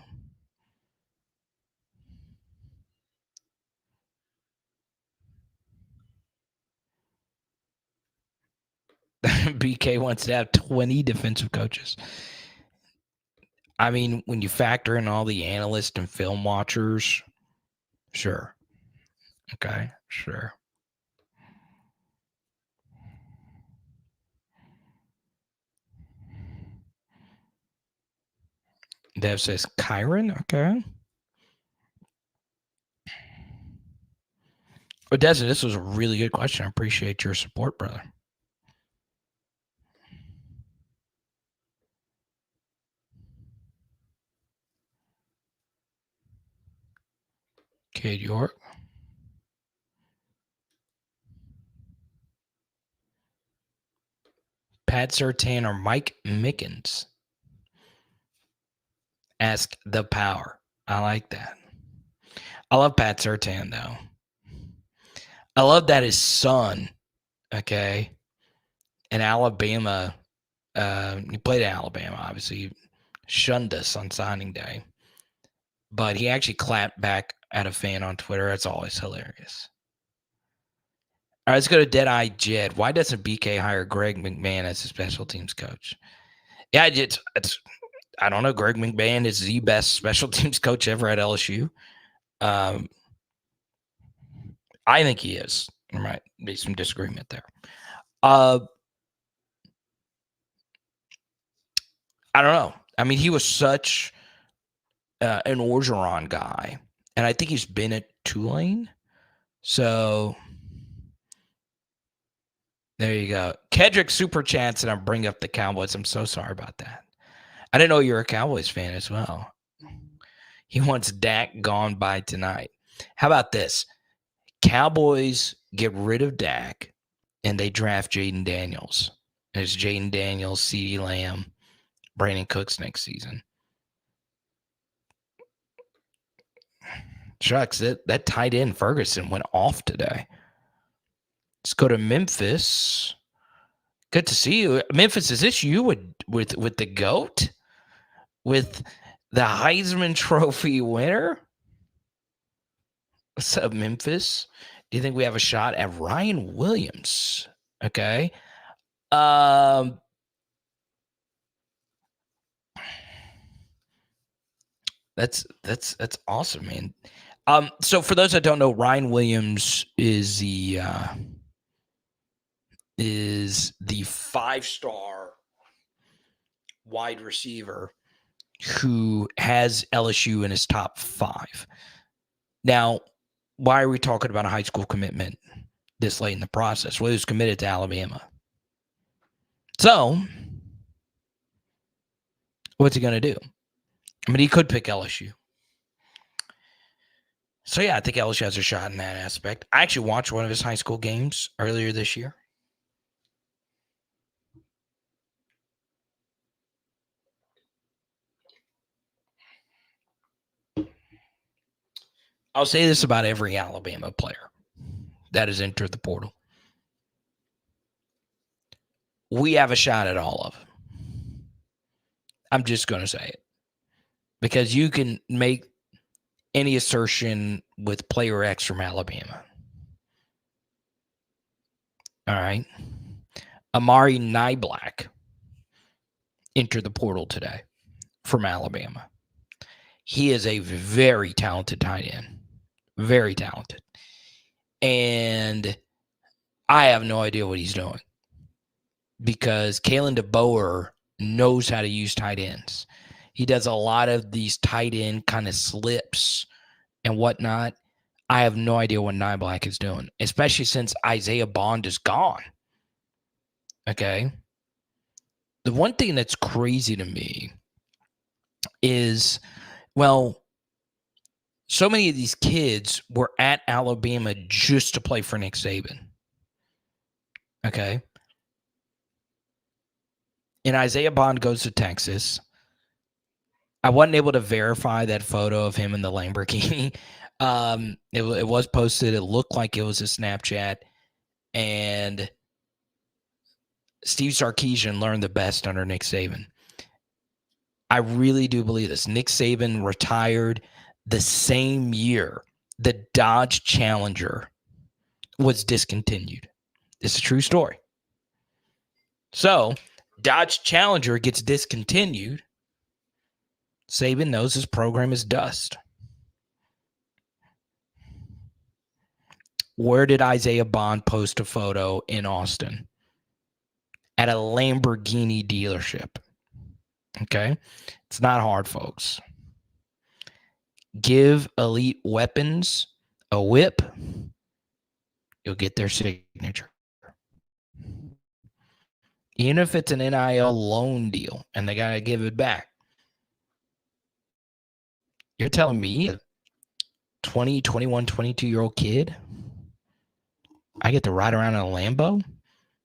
[SPEAKER 1] BK wants to have 20 defensive coaches. I mean, when you factor in all the analysts and film watchers, sure. Okay, sure. Dev says Kyron. Okay. But Desmond, this was a really good question. I appreciate your support, brother. Cade York. Pat Surtain or Mike Mickens? Ask the power. I like that. I love Pat Surtain, though. I love that his son, okay, in Alabama, he played at Alabama, obviously. He shunned us on signing day. But he actually clapped back at a fan on Twitter. That's always hilarious. All right, let's go to Deadeye Jed. Why doesn't BK hire Greg McMahon as a special teams coach? Yeah, it's I don't know. Greg McMahon is the best special teams coach ever at LSU. I think he is. There might be some disagreement there. I don't know. I mean, he was such an Orgeron guy, and I think he's been at Tulane. So there you go. Kedrick super chats, and I'm bringing up the Cowboys. I'm so sorry about that. I didn't know you were a Cowboys fan as well. He wants Dak gone by tonight. How about this? Cowboys get rid of Dak, and they draft Jaden Daniels. It's Jaden Daniels, CeeDee Lamb, Brandon Cooks next season. Shucks, that tight end Ferguson went off today. Let's go to Memphis. Good to see you. Memphis, is this you with the GOAT? With the Heisman Trophy winner? What's up, Memphis? Do you think we have a shot at Ryan Williams? Okay. That's awesome, man. So for those that don't know, Ryan Williams is the 5-star wide receiver who has LSU in his top 5. Now, why are we talking about a high school commitment this late in the process? Well, he was committed to Alabama. So, what's he going to do? I mean, he could pick LSU. So, yeah, I think LSU has a shot in that aspect. I actually watched one of his high school games earlier this year. I'll say this about every Alabama player that has entered the portal. We have a shot at all of them. I'm just going to say it. Because you can make any assertion with player X from Alabama. All right. Amari Niblack entered the portal today from Alabama. He is a very talented tight end. Very talented. And I have no idea what he's doing. Because Kalen DeBoer knows how to use tight ends. He does a lot of these tight end kind of slips and whatnot. I have no idea what Niblack is doing, especially since Isaiah Bond is gone. Okay. The one thing that's crazy to me is, well, so many of these kids were at Alabama just to play for Nick Saban. Okay. And Isaiah Bond goes to Texas. I wasn't able to verify that photo of him in the Lamborghini. It was posted. It looked like it was a Snapchat. And Steve Sarkisian learned the best under Nick Saban. I really do believe this. Nick Saban retired the same year the Dodge Challenger was discontinued. It's a true story. So, Dodge Challenger gets discontinued. Saban knows his program is dust. Where did Isaiah Bond post a photo in Austin? At a Lamborghini dealership. Okay? It's not hard, folks. Give Elite Weapons a whip. You'll get their signature. Even if it's an NIL loan deal and they got to give it back. You're telling me a 20, 21, 22-year-old kid, I get to ride around in a Lambo,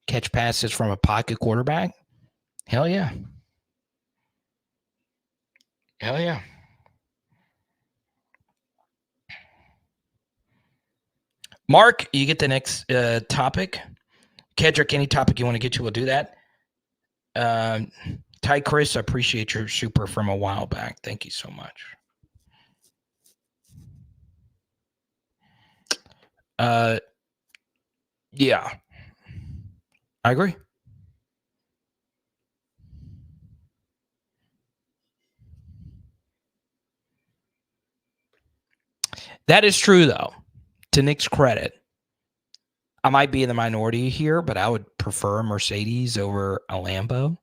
[SPEAKER 1] catch passes from a pocket quarterback, Hell yeah. Hell yeah. Mark, you get the next topic. Kedrick, any topic you want to get to, we'll do that. Ty Chris, I appreciate your super from a while back. Thank you so much. Yeah, I agree. That is true, though. To Nick's credit, I might be in the minority here, but I would prefer a Mercedes over a Lambo.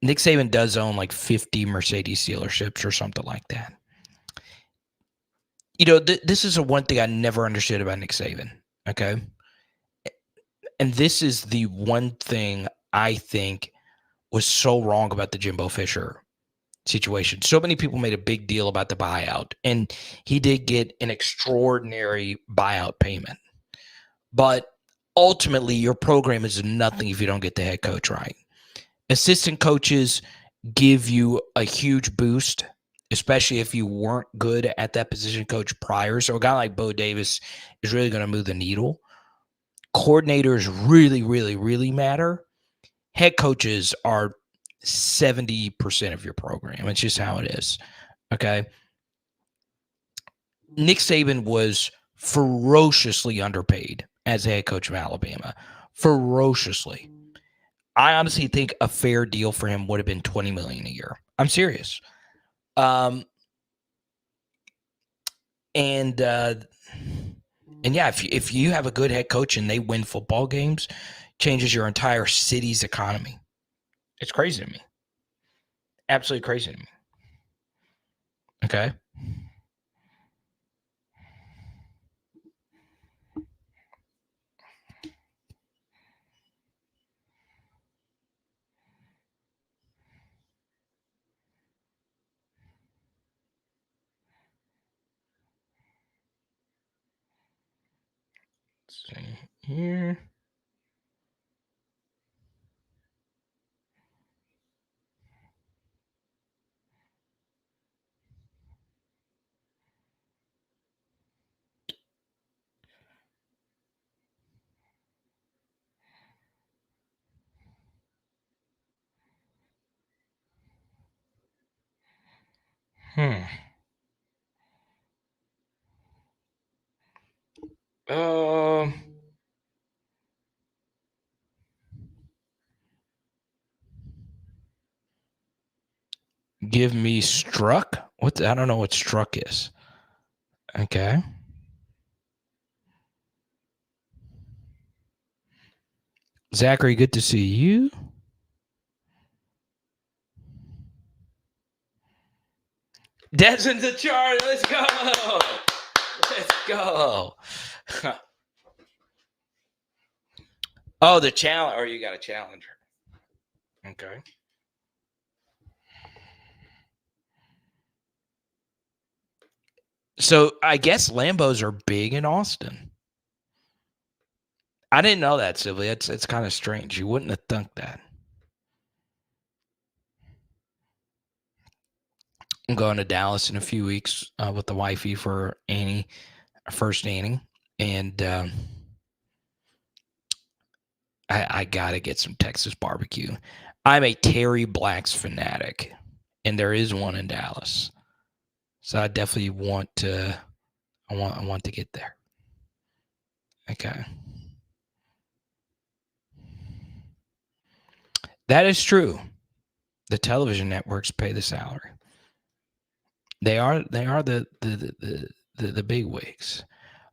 [SPEAKER 1] Nick Saban does own like 50 Mercedes dealerships or something like that. You know, this is a one thing I never understood about Nick Saban, okay? And this is the one thing I think was so wrong about the Jimbo Fisher situation. So many people made a big deal about the buyout, and he did get an extraordinary buyout payment. But ultimately, your program is nothing if you don't get the head coach right. Assistant coaches give you a huge boost, especially if you weren't good at that position coach prior. So a guy like Bo Davis is really going to move the needle. Coordinators really, really, really matter. Head coaches are 70% of your program. It's just how it is. Okay. Nick Saban was ferociously underpaid as head coach of Alabama. Ferociously. I honestly think a fair deal for him would have been $20 million a year. I'm serious. And yeah, if you have a good head coach and they win football games, changes your entire city's economy. It's crazy to me. Absolutely crazy to me. Okay. Let's see here. Give me Struck. I don't know what Struck is. Okay. Zachary, good to see you. Desmond's the chart. Let's go. Let's go. Oh, the challenge. Or you got a challenger. Okay. So I guess Lambos are big in Austin. I didn't know that, Sylvia. It's kind of strange. You wouldn't have thunk that. I'm going to Dallas in a few weeks with the wifey for Annie, first Annie, and I gotta get some Texas barbecue. I'm a Terry Black's fanatic, and there is one in Dallas, so I definitely want to. I want to get there. Okay, that is true. The television networks pay the salary. They are the big wigs.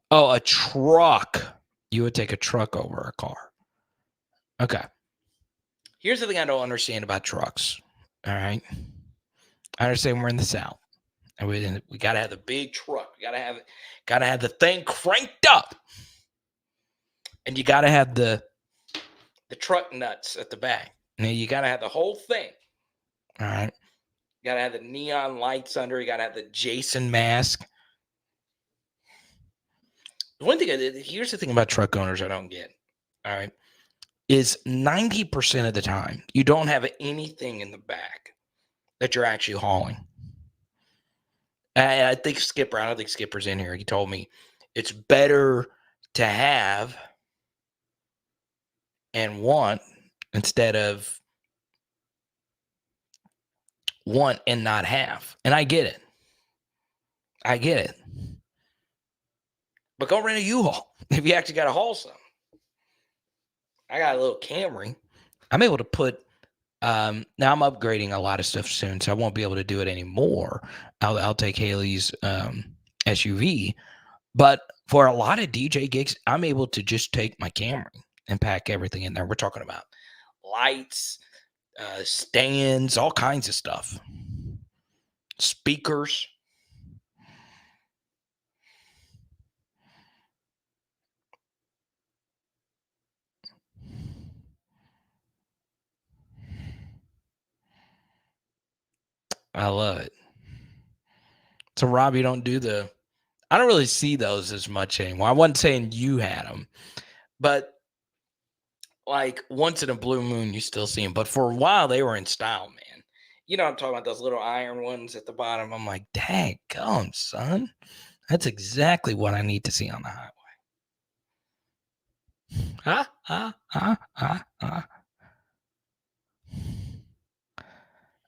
[SPEAKER 1] Oh, a truck. You would take a truck over a car. Okay. Here's the thing I don't understand about trucks. All right. I understand we're in the South. And we gotta have the big truck. We gotta have the thing cranked up. And you gotta have the truck nuts at the back. And then you gotta have the whole thing. All right. You gotta have the neon lights under. You gotta have the Jason mask. One thing, here's the thing about truck owners I don't get. All right. is 90% of the time you don't have anything in the back that you're actually hauling. And I don't think Skipper's in here. He told me it's better to have and want instead of want and not have. And I get it. But go rent a U-Haul if you actually got to haul something. I got a little Camry. I'm able to put now I'm upgrading a lot of stuff soon, so I won't be able to do it anymore. I'll take Haley's SUV, but for a lot of DJ gigs, I'm able to just take my Camry and pack everything in there. We're talking about lights, stands, all kinds of stuff, speakers. I love it. So, Rob, you don't do I don't really see those as much anymore. I wasn't saying you had them, but like once in a blue moon, you still see them. But for a while, they were in style, man. You know, I'm talking about those little iron ones at the bottom. I'm like, dang, gum, son. That's exactly what I need to see on the highway.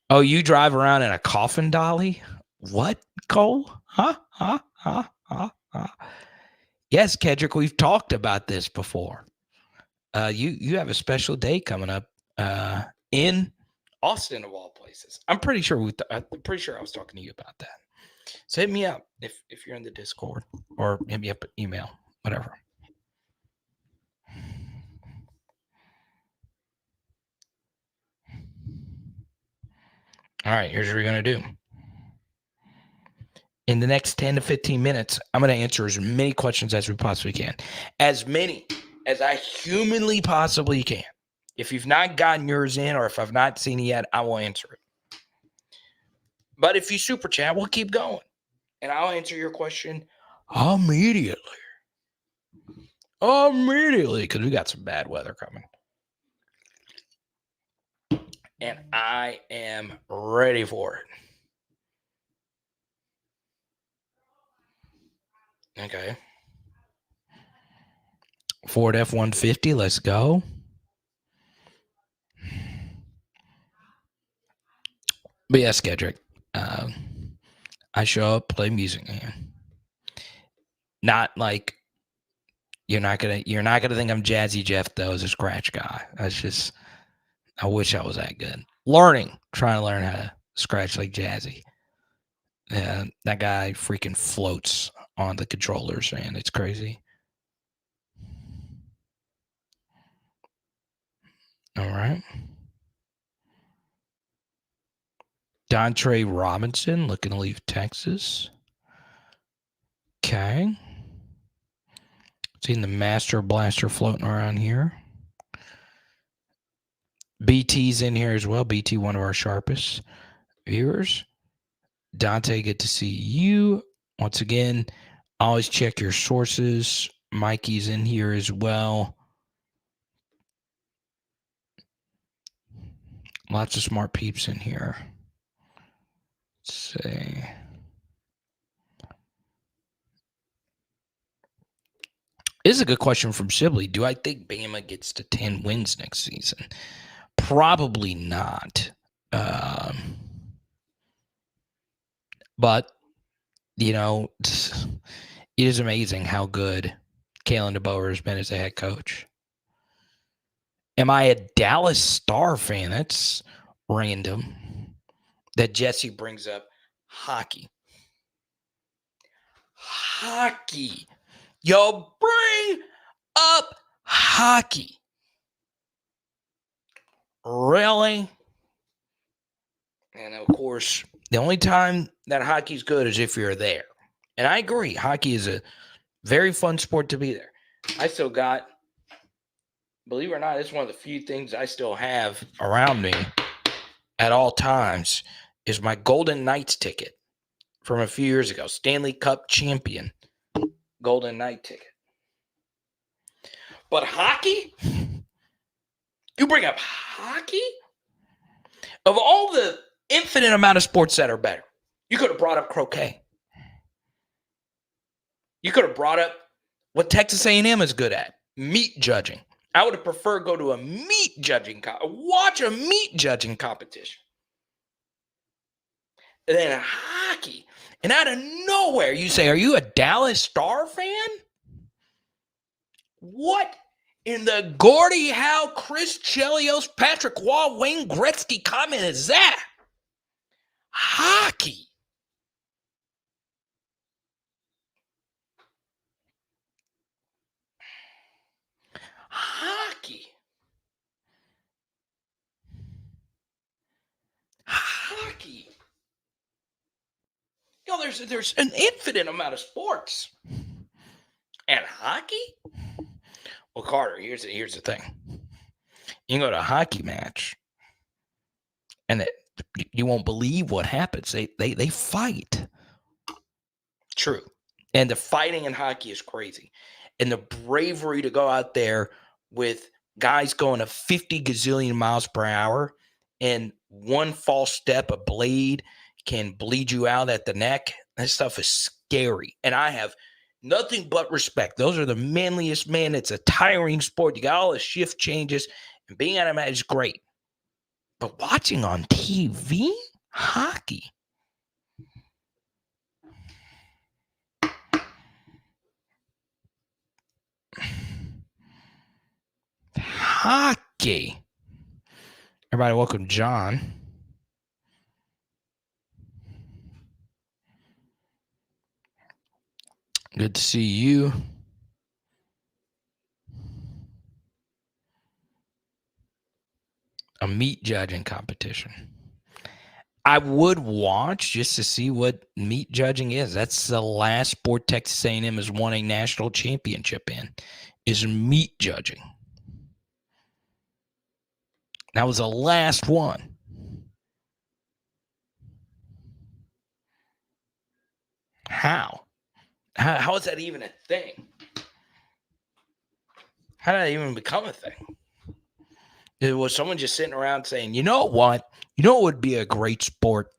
[SPEAKER 1] Oh, you drive around in a coffin dolly? What, Cole? Yes, Kedrick, we've talked about this before. You have a special day coming up in Austin, of all places. I'm pretty sure I was talking to you about that. So hit me up if you're in the Discord, or hit me up email, whatever. All right, here's what we're going to do. In the next 10 to 15 minutes, I'm going to answer as many questions as we possibly can. As many as I humanly possibly can. If you've not gotten yours in, or if I've not seen it yet, I will answer it. But if you super chat, we'll keep going. And I'll answer your question immediately. Because we got some bad weather coming. And I am ready for it. Okay. Ford F-150, let's go. But yes, Kedrick, I show up, play music, man. Not like you're not gonna think I'm Jazzy Jeff though as a scratch guy. That's just, I wish I was that good. Trying to learn how to scratch like Jazzy. That guy freaking floats on the controllers, man. It's crazy. All right. Dontre Robinson looking to leave Texas. Okay. Seeing the Master Blaster floating around here. BT's in here as well. BT, one of our sharpest viewers. Dante, good to see you. Once again, always check your sources. Mikey's in here as well. Lots of smart peeps in here. Let's see. This is a good question from Sibley. Do I think Bama gets to 10 wins next season? Probably not. But, you know, it is amazing how good Kalen DeBoer has been as a head coach. Am I a Dallas Star fan? That's random that Jesse brings up hockey. Hockey. Yo, bring up hockey. Really? And of course, the only time that hockey's good is if you're there. And I agree. Hockey is a very fun sport to be there. I still got, believe it or not, it's one of the few things I still have around me at all times is my Golden Knights ticket from a few years ago. Stanley Cup champion Golden Knight ticket. But hockey? You bring up hockey? Of all the infinite amount of sports that are better, you could have brought up croquet. You could have brought up what Texas A&M is good at, meat judging. I would have preferred go to a meat judging watch a meat judging competition. And then hockey. And out of nowhere, you say, are you a Dallas Star fan? What in the Gordie Howe, Chris Chelios, Patrick Waugh, Wayne Gretzky comment is that? Hockey. Hockey. Hockey. You know, there's an infinite amount of sports. And hockey? Well, Carter, here's the thing. You can go to a hockey match, and you won't believe what happens. They fight. True. And the fighting in hockey is crazy. And the bravery to go out there with guys going at 50 gazillion miles per hour, and one false step, a blade can bleed you out at the neck. That stuff is scary. And I have nothing but respect. Those are the manliest men. It's a tiring sport. You got all the shift changes, and being at a match is great. But watching on TV, hockey. Hockey. Everybody, welcome John. Good to see you. A meat judging competition. I would watch just to see what meat judging is. That's the last sport Texas A&M has won a national championship in, is meat judging. That was the last one. How is that even a thing? How did that even become a thing? Was someone just sitting around saying, you know what? You know what would be a great sport?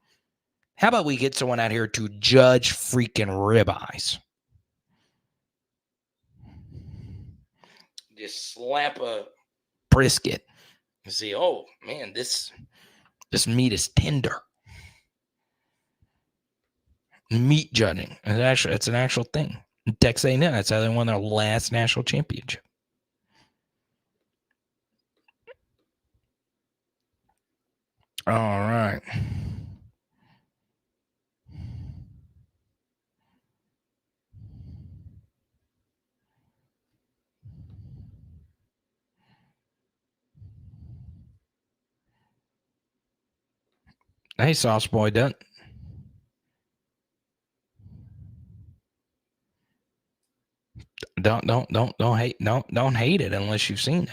[SPEAKER 1] How about we get someone out here to judge freaking ribeyes? Just slap a brisket and see, oh, man, this meat is tender. Meat judging. It's an actual thing. Texas A&M, that's how they won their last national championship. All right. Hey, Sauce Boy, don't hate it unless you've seen it.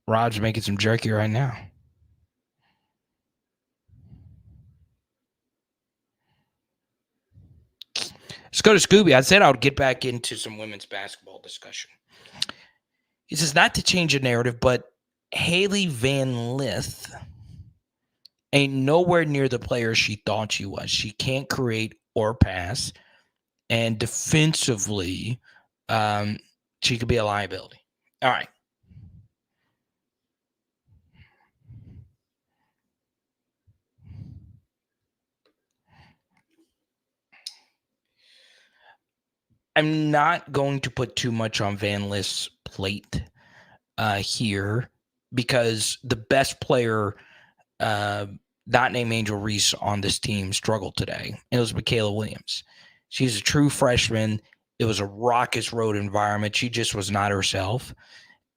[SPEAKER 1] Rod's making some jerky right now. Let's go to Scooby. I said I would get back into some women's basketball discussion. He says, not to change the narrative, but Haley Van Lith ain't nowhere near the player she thought she was. She can't create or pass. And defensively, she could be a liability. All right. I'm not going to put too much on Van Lith's plate here, because the best player, not named Angel Reese, on this team struggled today. It was Michaela Williams. She's a true freshman. It was a raucous road environment. She just was not herself.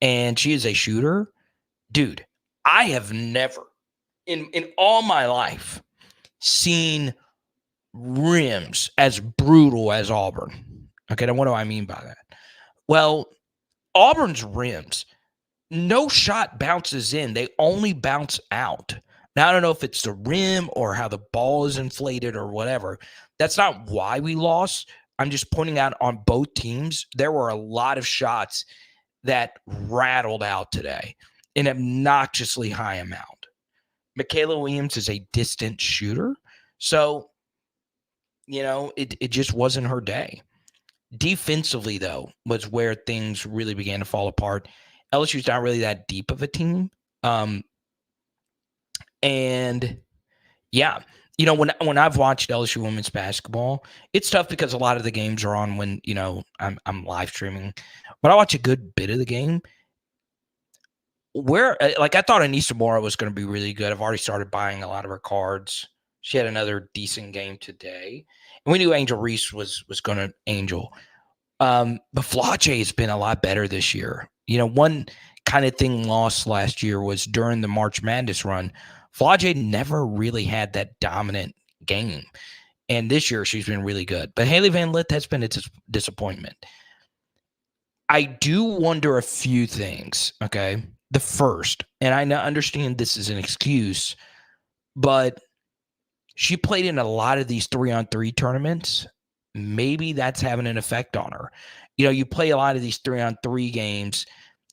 [SPEAKER 1] And she is a shooter. Dude, I have never in all my life seen rims as brutal as Auburn. Okay, now what do I mean by that? Well, Auburn's rims, no shot bounces in. They only bounce out. Now, I don't know if it's the rim or how the ball is inflated or whatever. That's not why we lost. I'm just pointing out on both teams, there were a lot of shots that rattled out today, an obnoxiously high amount. Michaela Williams is a distant shooter. So, it just wasn't her day. Defensively, though, was where things really began to fall apart. LSU's not really that deep of a team. And yeah, when I've watched LSU women's basketball, it's tough because a lot of the games are on when, I'm live streaming. But I watch a good bit of the game. I thought Anissa Mora was going to be really good. I've already started buying a lot of her cards. She had another decent game today. And we knew Angel Reese was going to Angel. But Flauche has been a lot better this year. One kind of thing lost last year was during the March Madness run, Flauche never really had that dominant game. And this year she's been really good. But Haley Van Lith has been a disappointment. I do wonder a few things, okay? The first, and I understand this is an excuse, but she played in a lot of these 3-on-3 tournaments. Maybe that's having an effect on her. You play a lot of these 3-on-3 games.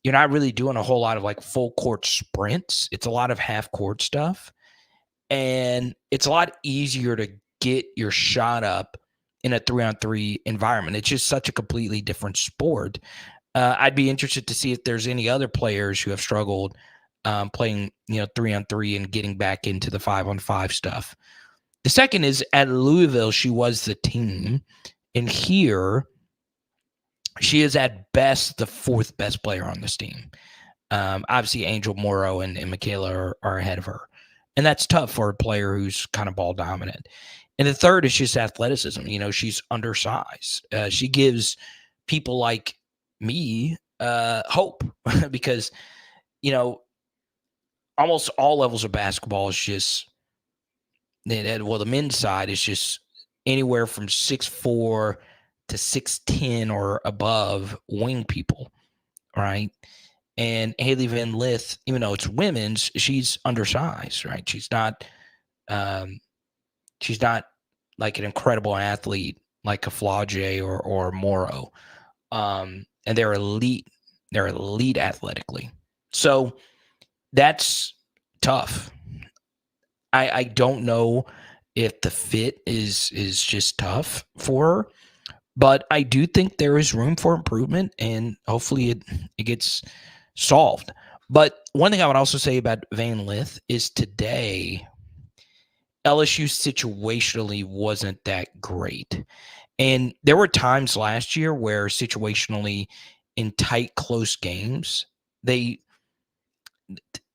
[SPEAKER 1] You're not really doing a whole lot of like full court sprints. It's a lot of half court stuff. And it's a lot easier to get your shot up in a 3-on-3 environment. It's just such a completely different sport. I'd be interested to see if there's any other players who have struggled playing, 3-on-3 and getting back into the 5-on-5 stuff. The second is at Louisville, she was the team. And here, she is at best the fourth best player on this team. Obviously, Angel Morrow and Michaela are ahead of her. And that's tough for a player who's kind of ball dominant. And the third is just athleticism. She's undersized. She gives people like me hope because, almost all levels of basketball is just, the men's side is just anywhere from 6'4" to 6'10" or above wing people, right? And Haley Van Lith, even though it's women's, she's undersized, right? She's not like an incredible athlete like a Flauche or Morrow. And they're elite. They're elite athletically. So that's tough. I don't know if the fit is just tough for her, but I do think there is room for improvement, and hopefully it gets solved. But one thing I would also say about Van Lith is today, LSU situationally wasn't that great. And there were times last year where situationally in tight, close games,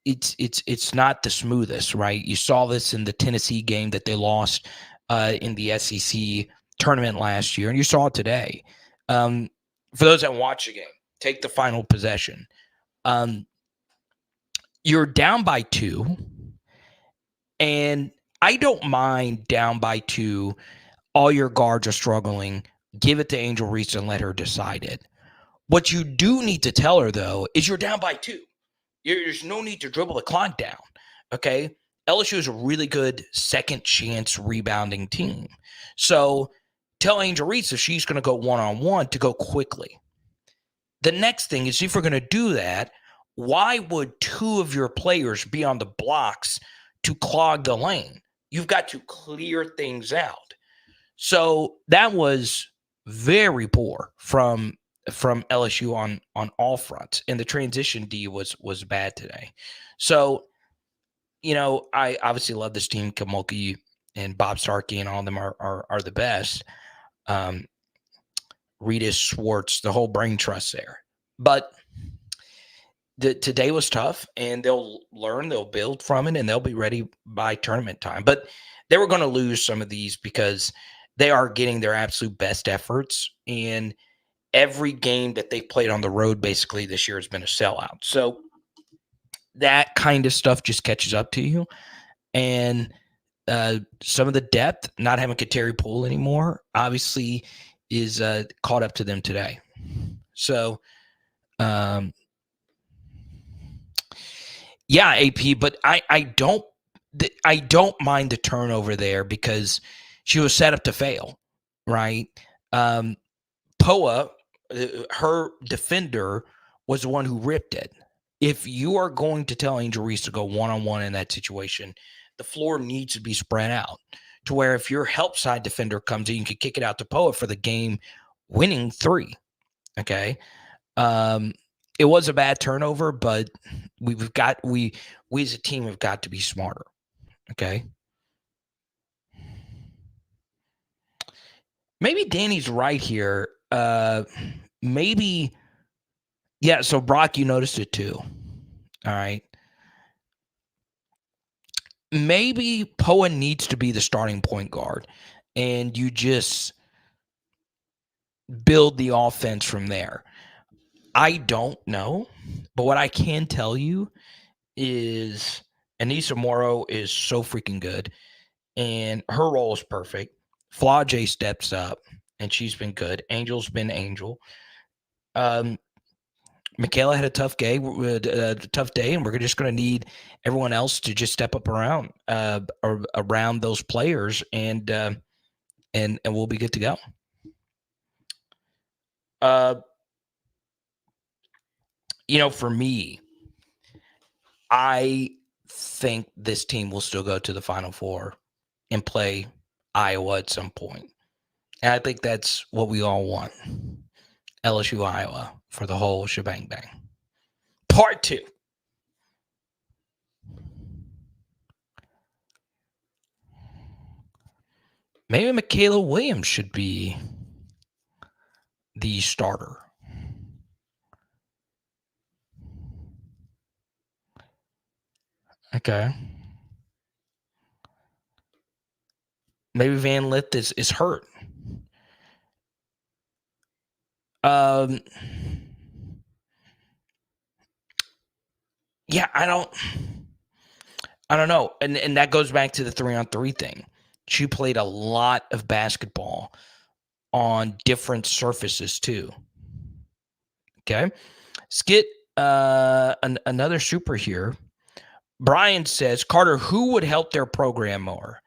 [SPEAKER 1] it's not the smoothest, right? You saw this in the Tennessee game that they lost in the SEC tournament last year, and you saw it today. For those that watch the game, take the final possession. You're down by 2, and I don't mind down by 2. All your guards are struggling. Give it to Angel Reese and let her decide it. What you do need to tell her, though, is you're down by 2. There's no need to dribble the clock down, okay? LSU is a really good second chance rebounding team. So tell Angel Reese if she's going to go one-on-one to go quickly. The next thing is, if we're going to do that, why would 2 of your players be on the blocks to clog the lane? You've got to clear things out. So that was very poor from LSU on all fronts, and the transition D was bad today. So, I obviously love this team. Kamoki and Bob Starkey and all of them are the best. Rita Swartz, the whole brain trust there. But today was tough, and they'll learn, they'll build from it, and they'll be ready by tournament time. But they were going to lose some of these because they are getting their absolute best efforts, and every game that they played on the road basically this year has been a sellout. So that kind of stuff just catches up to you. And some of the depth, not having Kateri Poole anymore, obviously is caught up to them today. So, yeah, AP, but I don't mind the turnover there because she was set up to fail, right? Poa, her defender, was the one who ripped it. If you are going to tell Angel Reese to go one-on-one in that situation, the floor needs to be spread out to where if your help side defender comes in, you can kick it out to Poet for the game-winning 3. Okay. It was a bad turnover, but we as a team have got to be smarter. Okay. Maybe Danny's right here. Maybe, yeah. So Brock, you noticed it too. All right. Maybe Poa needs to be the starting point guard, and you just build the offense from there. I don't know, but what I can tell you is Anissa Morrow is so freaking good, and her role is perfect. Flaw J steps up, and she's been good. Angel's been Angel. Michaela had a tough day, and we're just going to need everyone else to just step up around those players, and we'll be good to go. For me, I think this team will still go to the Final Four and play Iowa at some point. And I think that's what we all want. LSU, Iowa for the whole shebang bang. Part 2. Maybe Michaela Williams should be the starter. Okay. Maybe Van Lith is hurt. Yeah, I don't know. And that goes back to the 3-on-3 thing. She played a lot of basketball on different surfaces too. Okay. Let's get another super here. Brian says, Carter, who would help their program more?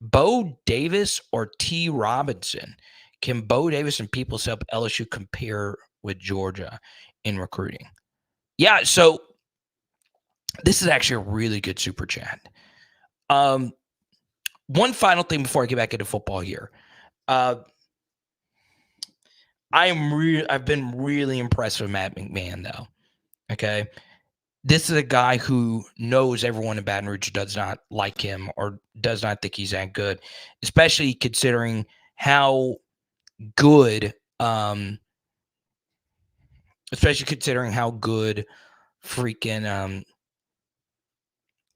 [SPEAKER 1] Bo Davis or T. Robinson? Can Bo Davis and Peoples help LSU compare with Georgia in recruiting? Yeah, so this is actually a really good super chat. One final thing before I get back into football here. I've been really impressed with Matt McMahon, though. Okay. This is a guy who knows everyone in Baton Rouge does not like him or does not think he's that good, especially considering how good, freaking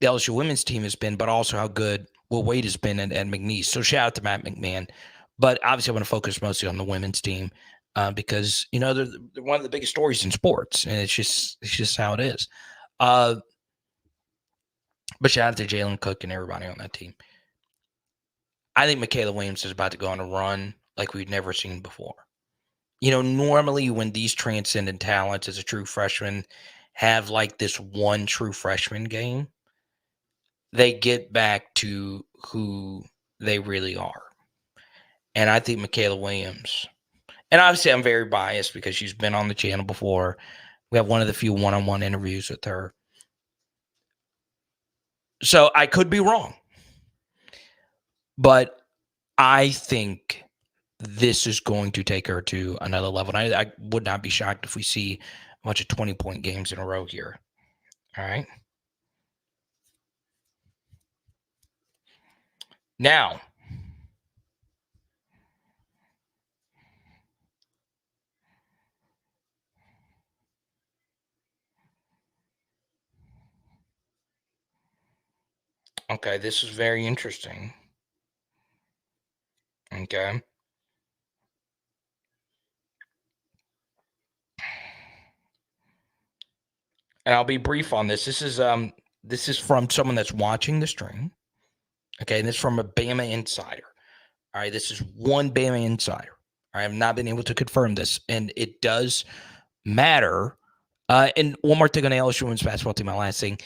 [SPEAKER 1] the LSU women's team has been, but also how good Will Wade has been at McNeese. So shout out to Matt McMahon. But obviously I want to focus mostly on the women's team because, they're one of the biggest stories in sports, and it's just how it is. But shout out to Jalen Cook and everybody on that team. I think Michaela Williams is about to go on a run like we've never seen before. Normally when these transcendent talents as a true freshman have like this one true freshman game, they get back to who they really are. And I think Michaela Williams, and obviously I'm very biased because she's been on the channel before. We have one of the few one-on-one interviews with her. So I could be wrong. But I think this is going to take her to another level. And I would not be shocked if we see a bunch of 20-point games in a row here. All right. Now, okay, this is very interesting. Okay. And I'll be brief on this. This is from someone that's watching the stream. Okay, and this is from a Bama insider. All right, this is one Bama insider. I have not been able to confirm this, and it does matter. And one more thing on the LSU women's basketball team, my last thing.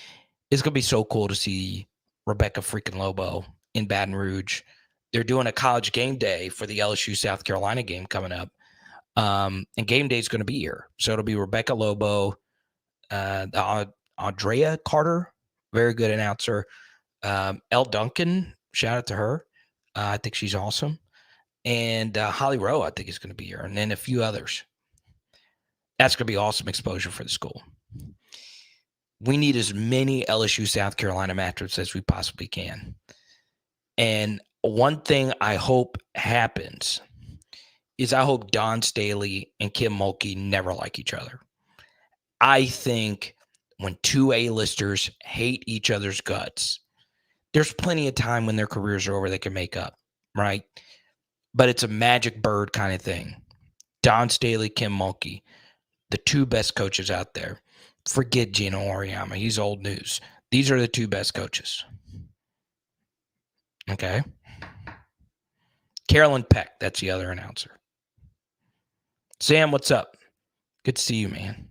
[SPEAKER 1] It's going to be so cool to see Rebecca freaking Lobo in Baton Rouge. They're doing a college game day for the LSU South Carolina game coming up. And game day is going to be here. So it'll be Rebecca Lobo, Andrea Carter, very good announcer. Elle Duncan, shout out to her. I think she's awesome. And Holly Rowe, I think, is going to be here. And then a few others. That's going to be awesome exposure for the school. We need as many LSU South Carolina matchups as we possibly can. And one thing I hope happens is I hope Don Staley and Kim Mulkey never like each other. I think when two A-listers hate each other's guts, there's plenty of time when their careers are over they can make up, right? But it's a magic bird kind of thing. Don Staley, Kim Mulkey, the two best coaches out there. Forget Gino Auriemma. He's old news. These are the two best coaches. Okay. Carolyn Peck, that's the other announcer. Sam, what's up? Good to see you, man.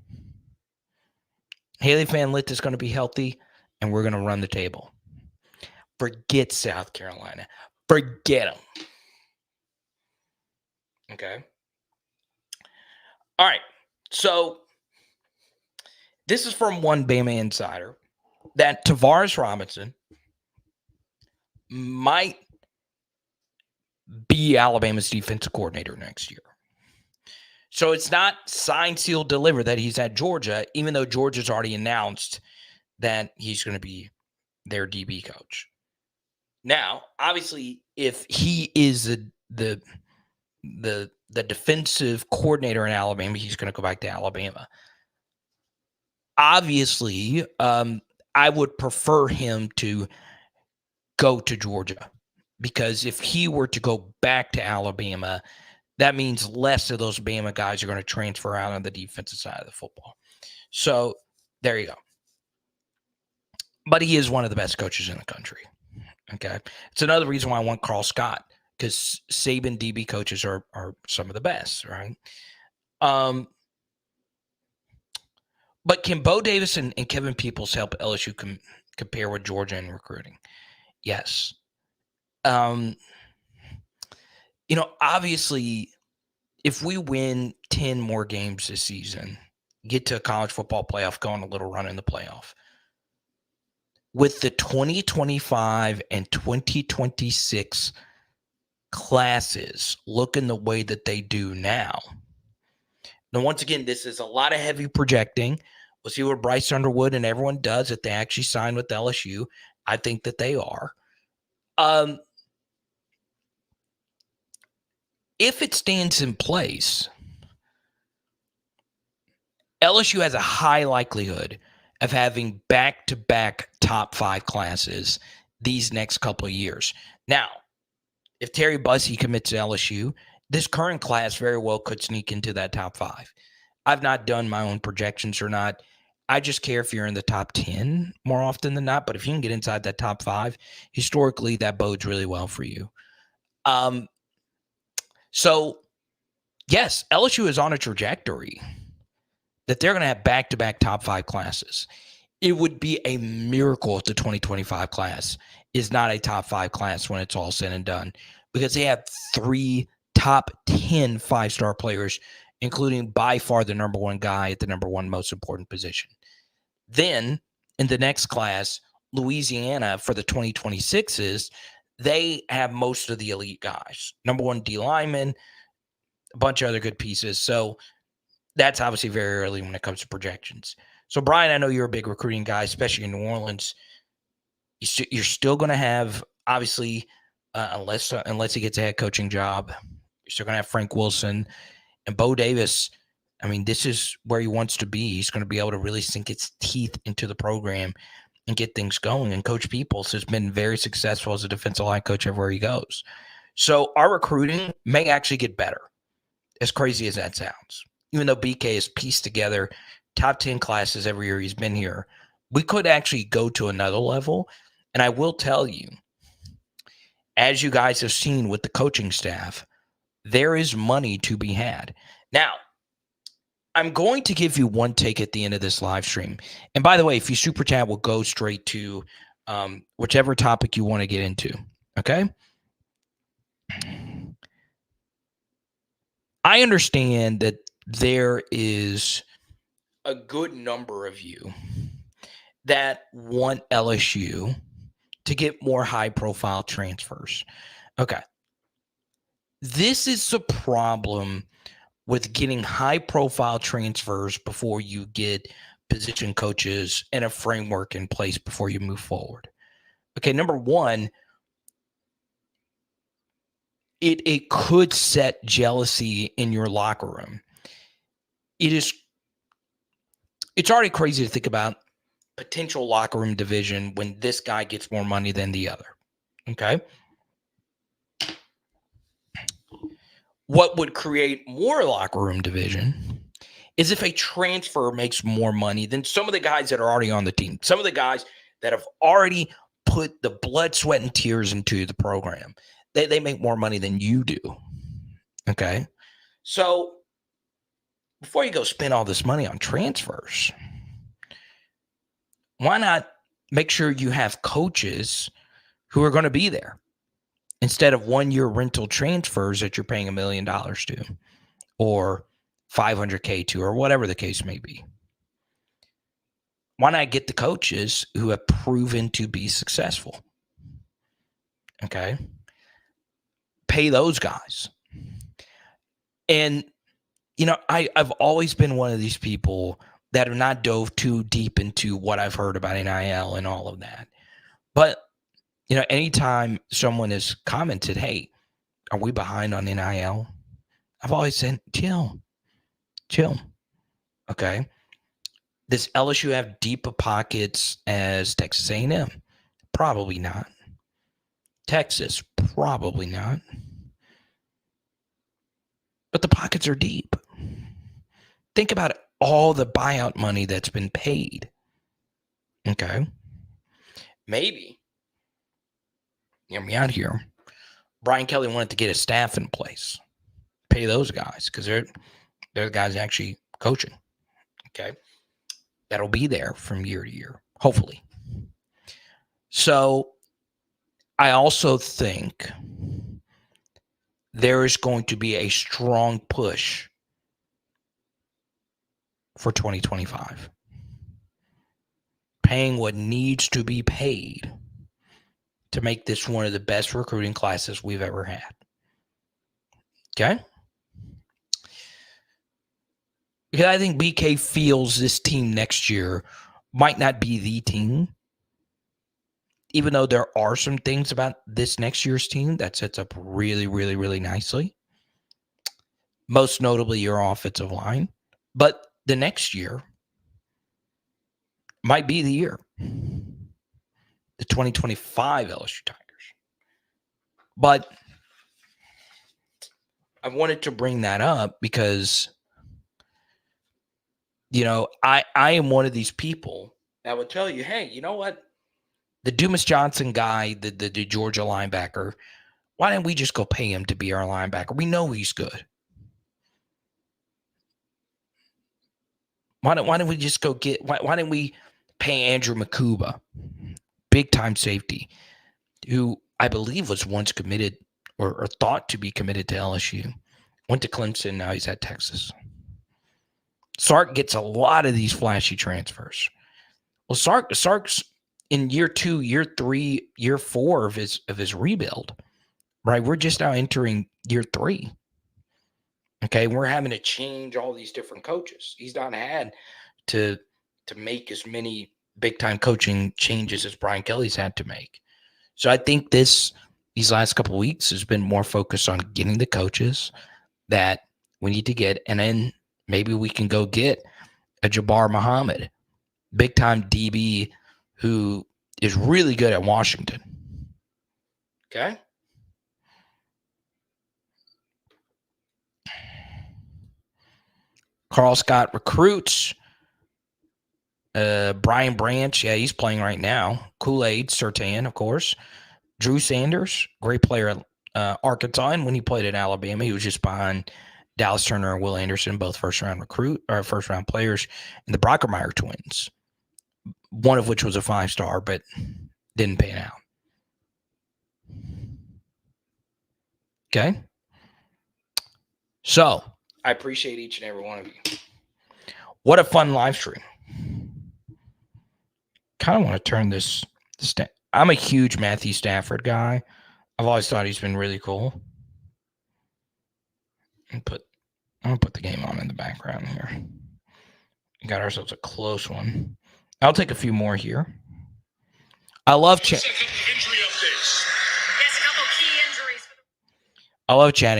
[SPEAKER 1] Haley Van Lith is going to be healthy, and we're going to run the table. Forget South Carolina. Forget them. Okay. All right. So this is from one Bama insider that Tavares Robinson might be Alabama's defensive coordinator next year. So it's not signed, sealed, delivered that he's at Georgia, even though Georgia's already announced that he's going to be their DB coach. Now, obviously, if he is the defensive coordinator in Alabama, he's going to go back to Alabama. Obviously, I would prefer him to go to Georgia, because if he were to go back to Alabama, that means less of those Bama guys are going to transfer out on the defensive side of the football. So there you go. But he is one of the best coaches in the country. Okay. It's another reason why I want Carl Scott, because Saban DB coaches are some of the best, right? But can Bo Davis and Kevin Peoples help LSU compare with Georgia in recruiting? Yes. Obviously, if we win 10 more games this season, get to a college football playoff, go on a little run in the playoff, with the 2025 and 2026 classes looking the way that they do now. Now, once again, this is a lot of heavy projecting. We'll see what Bryce Underwood and everyone does if they actually sign with LSU. I think that they are. If it stands in place, LSU has a high likelihood of having back-to-back top 5 classes these next couple of years. Now, if Terry Bussey commits to LSU, this current class very well could sneak into that top 5. I've not done my own projections or not. I just care if you're in the top 10 more often than not. But if you can get inside that top 5, historically, that bodes really well for you. So, yes, LSU is on a trajectory that they're going to have back-to-back top 5 classes. It would be a miracle if the 2025 class is not a top 5 class when it's all said and done, because they have 3 top 10 5-star players, including by far the number 1 guy at the number 1 most important position. Then, in the next class, Louisiana, for the 2026s, they have most of the elite guys. Number 1 D lineman, a bunch of other good pieces. So that's obviously very early when it comes to projections. So, Brian, I know you're a big recruiting guy, especially in New Orleans. You're still going to have, obviously, unless he gets a head coaching job, you're still going to have Frank Wilson and Bo Davis. I mean, this is where he wants to be. He's going to be able to really sink his teeth into the program and get things going. And Coach Peoples has been very successful as a defensive line coach everywhere he goes. So our recruiting may actually get better, as crazy as that sounds. Even though BK has pieced together top 10 classes every year he's been here, we could actually go to another level. And I will tell you, as you guys have seen with the coaching staff, there is money to be had. Now, I'm going to give you one take at the end of this live stream. And by the way, if you super chat, we'll go straight to whichever topic you want to get into. Okay? I understand that there is a good number of you that want LSU to get more high-profile transfers. Okay. This is the problem with getting high-profile transfers before you get position coaches and a framework in place before you move forward. Okay, number one, it could set jealousy in your locker room. It's already crazy to think about potential locker room division when this guy gets more money than the other. Okay. What would create more locker room division is if a transfer makes more money than some of the guys that are already on the team, some of the guys that have already put the blood, sweat, and tears into the program. They make more money than you do. Okay. So before you go spend all this money on transfers, why not make sure you have coaches who are going to be there instead of 1-year rental transfers that you're paying $1 million to or $500K to or whatever the case may be? Why not get the coaches who have proven to be successful? Okay. Pay those guys. And, I've always been one of these people that have not dove too deep into what I've heard about NIL and all of that. But, anytime someone has commented, hey, are we behind on NIL? I've always said, chill. Okay. Does LSU have deeper pockets as Texas A&M? Probably not. Texas? Probably not. But the pockets are deep. Think about all the buyout money that's been paid. Okay. Maybe, hear me out here, Brian Kelly wanted to get a staff in place. Pay those guys because they're the guys actually coaching. Okay. That'll be there from year to year, hopefully. So I also think there is going to be a strong push for 2025. Paying what needs to be paid to make this one of the best recruiting classes we've ever had. Okay? Because I think BK feels this team next year might not be the team, even though there are some things about this next year's team that sets up really, really, really nicely. Most notably, your offensive line. But the next year might be the year. The 2025 LSU Tigers. But I wanted to bring that up because, I am one of these people that would tell you, hey, you know what? The Dumas Johnson guy, the Georgia linebacker, why didn't we just go pay him to be our linebacker? We know he's good. Why don't we just go get – why didn't we pay Andrew Makuba, big-time safety, who I believe was once committed or thought to be committed to LSU, went to Clemson, now he's at Texas. Sark gets a lot of these flashy transfers. Well, Sark's in year 2, year 3, year 4 of his rebuild, right? We're just now entering year 3. Okay, we're having to change all these different coaches. He's not had to make as many big-time coaching changes as Brian Kelly's had to make. So I think these last couple of weeks has been more focused on getting the coaches that we need to get, and then maybe we can go get a Jabbar Muhammad, big-time DB who is really good at Washington. Okay? Carl Scott recruits. Brian Branch, yeah, he's playing right now. Kool-Aid, Surtain, of course. Drew Sanders, great player at Arkansas. And when he played at Alabama, he was just behind Dallas Turner and Will Anderson, both first-round players. And the Brockermeyer twins, one of which was a 5-star, but didn't pan out. Okay? So, I appreciate each and every one of you. What a fun live stream. Kind of want to turn this. I'm a huge Matthew Stafford guy. I've always thought he's been really cool. I'm gonna put the game on in the background here. We got ourselves a close one. I'll take a few more here. I love chatting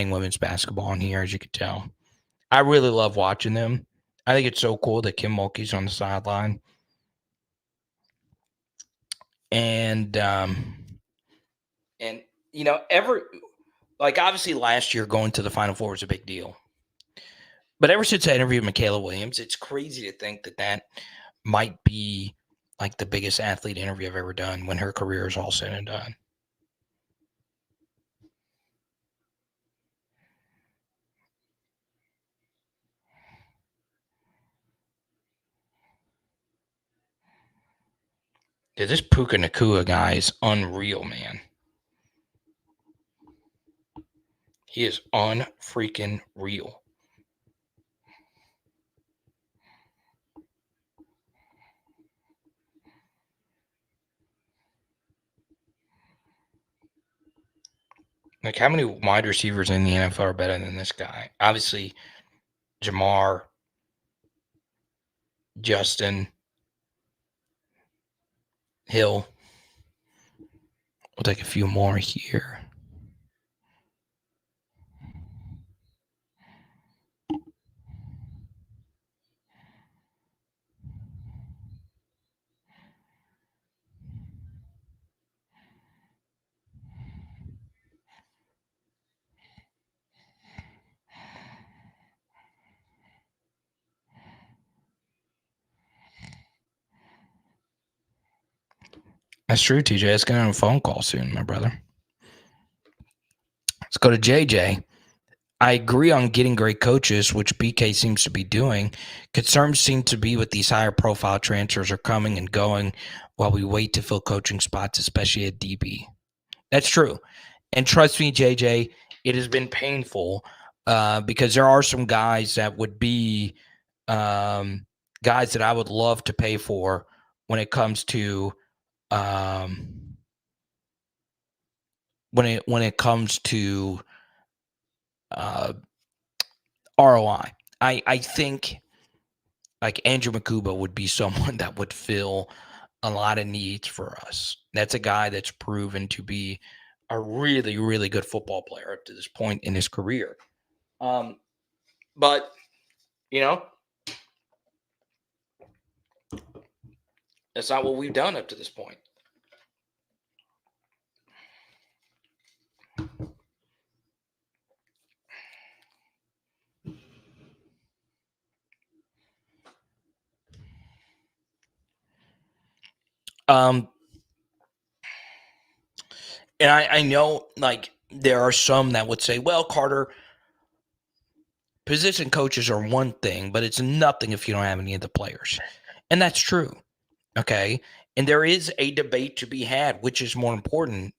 [SPEAKER 1] women's basketball on here, as you can tell. I really love watching them. I think it's so cool that Kim Mulkey's on the sideline. And you know, obviously last year going to the Final Four was a big deal. But ever since I interviewed Michaela Williams, it's crazy to think that might be like the biggest athlete interview I've ever done when her career is all said and done. Yeah, this Puka Nacua guy is unreal, man. He is unfreaking real. Like, how many wide receivers in the NFL are better than this guy? Obviously, Jamar, Justin, Hill. We'll take a few more here. That's true, TJ. Let's get on a phone call soon, my brother. Let's go to JJ. I agree on getting great coaches, which BK seems to be doing. Concerns seem to be with these higher profile transfers are coming and going while we wait to fill coaching spots, especially at DB. That's true. And trust me, JJ, it has been painful because there are some guys that would be guys that I would love to pay for when it comes to when it comes to ROI. I think like Andrew Makuba would be someone that would fill a lot of needs for us. That's a guy that's proven to be a really, really good football player up to this point in his career. But, you know, that's not what we've done up to this point. And I know, like, there are some that would say, well, Carter, position coaches are one thing, but it's nothing if you don't have any of the players. And that's true. Okay. And there is a debate to be had, which is more important,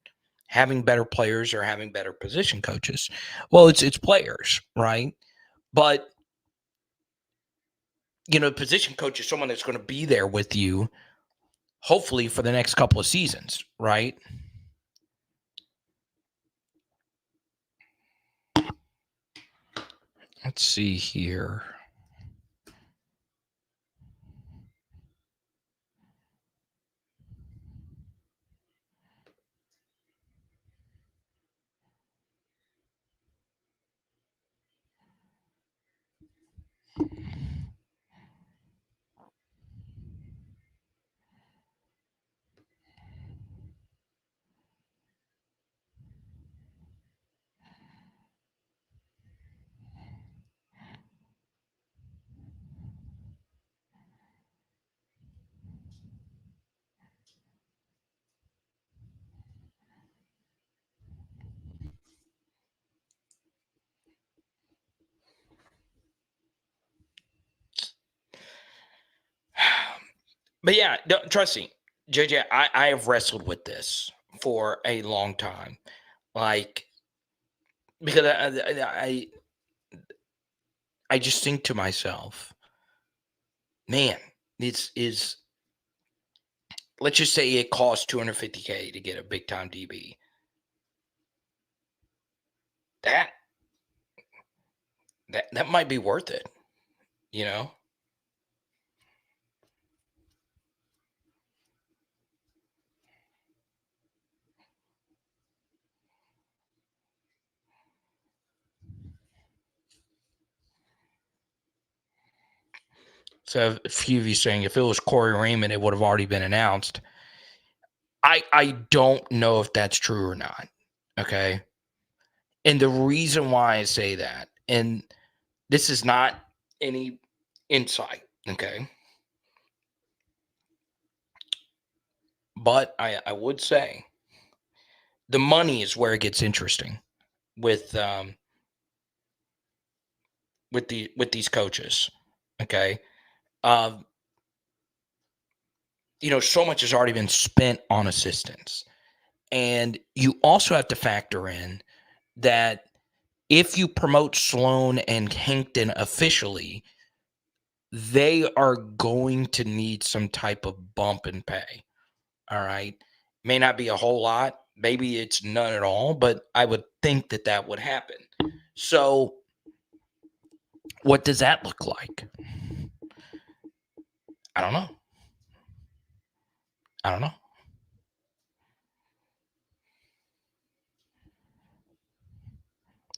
[SPEAKER 1] having better players or having better position coaches. Well, it's players, right? But, you know, position coach is someone that's going to be there with you, hopefully for the next couple of seasons, right? Let's see here. But yeah, trust me, JJ, I have wrestled with this for a long time. Like, because I just think to myself, man, this is, let's just say it costs $250K to get a big time DB. That might be worth it, you know? So a few of you saying if it was Corey Raymond, it would have already been announced. I don't know if that's true or not. Okay. And the reason why I say that, and this is not any insight, okay? But I would say the money is where it gets interesting with these coaches. Okay. So much has already been spent on assistants. And you also have to factor in that if you promote Sloan and Hankton officially, they are going to need some type of bump in pay. All right. May not be a whole lot. Maybe it's none at all, but I would think that would happen. So what does that look like? I don't know.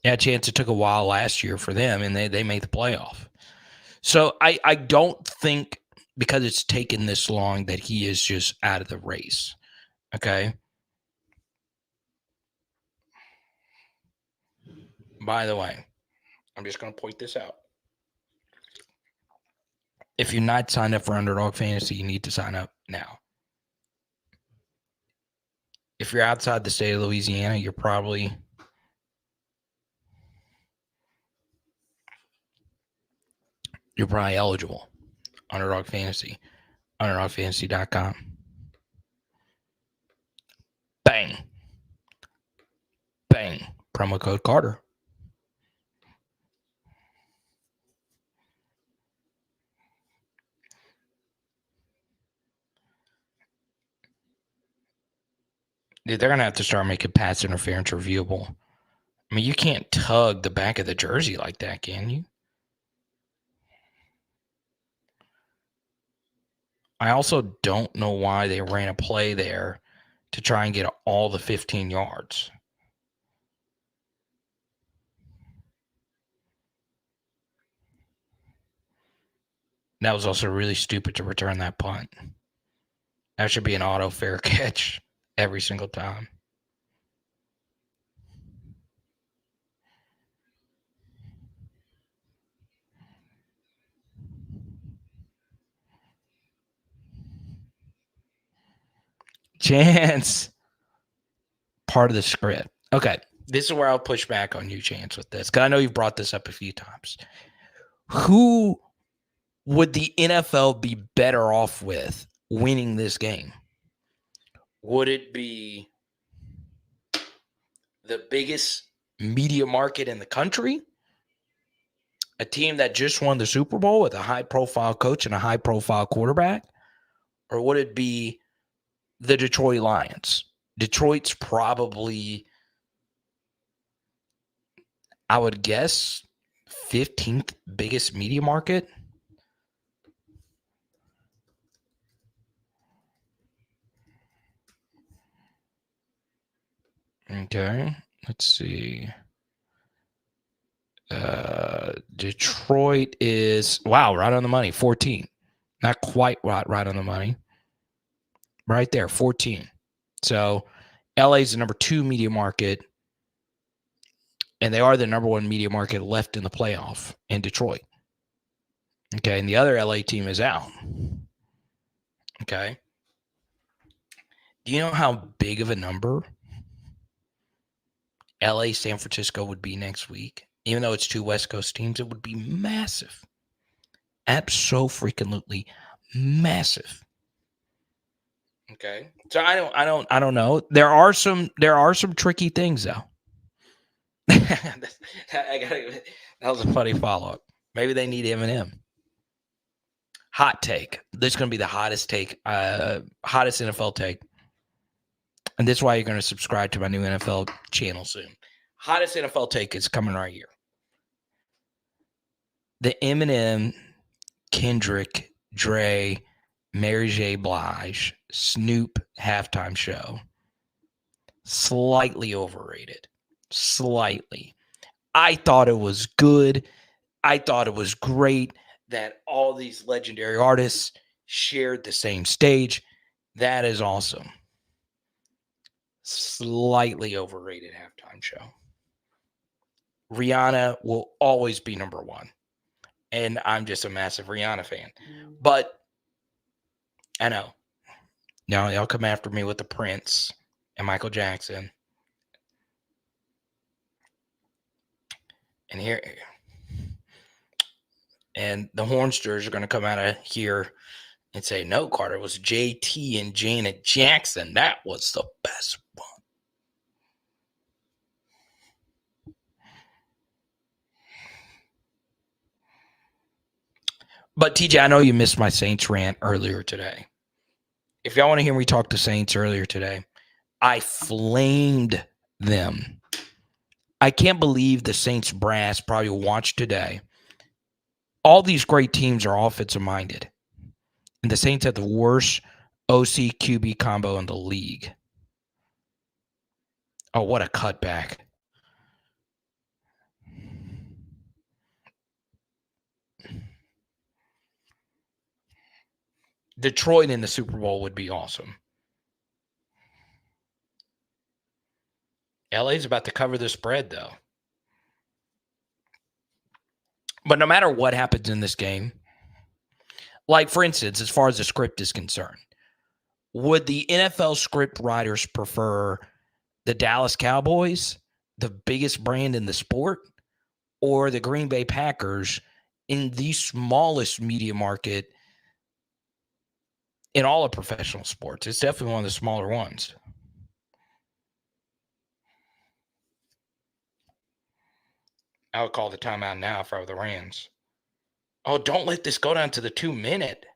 [SPEAKER 1] Yeah, chance it took a while last year for them, and they made the playoff. So I don't think because it's taken this long that he is just out of the race. Okay. By the way, I'm just going to point this out. If you're not signed up for Underdog Fantasy, you need to sign up now. If you're outside the state of Louisiana, you're probably eligible. Underdog Fantasy, underdogfantasy.com. Bang. Bang. Promo code Carter. Dude, they're going to have to start making pass interference reviewable. I mean, you can't tug the back of the jersey like that, can you? I also don't know why they ran a play there to try and get all the 15 yards. That was also really stupid to return that punt. That should be an auto fair catch every single time. Chance. Part of the script. Okay. This is where I'll push back on you, Chance, with this. Because I know you've brought this up a few times. Who would the NFL be better off with winning this game? Would it be the biggest media market in the country? A team that just won the Super Bowl with a high-profile coach and a high-profile quarterback? Or would it be the Detroit Lions? Detroit's probably, I would guess, 15th biggest media market. Okay, let's see. Detroit is, wow, right on the money, 14. Not quite right on the money. Right there, 14. So LA is the number 2 media market, and they are the number 1 media market left in the playoff in Detroit. Okay, and the other LA team is out. Okay. Do you know how big of a number LA, San Francisco would be next week? Even though it's 2 West Coast teams, it would be massive. Abso-freaking-lutely massive. Okay. So I don't know. There are some tricky things though. That was a funny follow-up. Maybe they need Eminem. Hot take. This is going to be the hottest take, hottest NFL take. And this is why you're going to subscribe to my new NFL channel soon. Hottest NFL take is coming right here. The Eminem, Kendrick, Dre, Mary J. Blige, Snoop halftime show. Slightly overrated. Slightly. I thought it was good. I thought it was great that all these legendary artists shared the same stage. That is awesome. Slightly overrated halftime show. Rihanna will always be number one. And I'm just a massive Rihanna fan. But I know. Now y'all come after me with the Prince and Michael Jackson. And here, and the Hornsters are going to come out of here and say, no, Carter, it was JT and Janet Jackson. That was the best one. But TJ, I know you missed my Saints rant earlier today. If y'all want to hear me talk to Saints earlier today, I flamed them. I can't believe the Saints brass probably watched today. All these great teams are offensive minded. And the Saints have the worst OC QB combo in the league. Oh, what a cutback. Detroit in the Super Bowl would be awesome. LA's about to cover the spread, though. But no matter what happens in this game, like, for instance, as far as the script is concerned, would the NFL script writers prefer the Dallas Cowboys, the biggest brand in the sport, or the Green Bay Packers in the smallest media market in all of professional sports? It's definitely one of the smaller ones. I would call the timeout now if I were the Rams. Oh, don't let this go down to the 2 minute.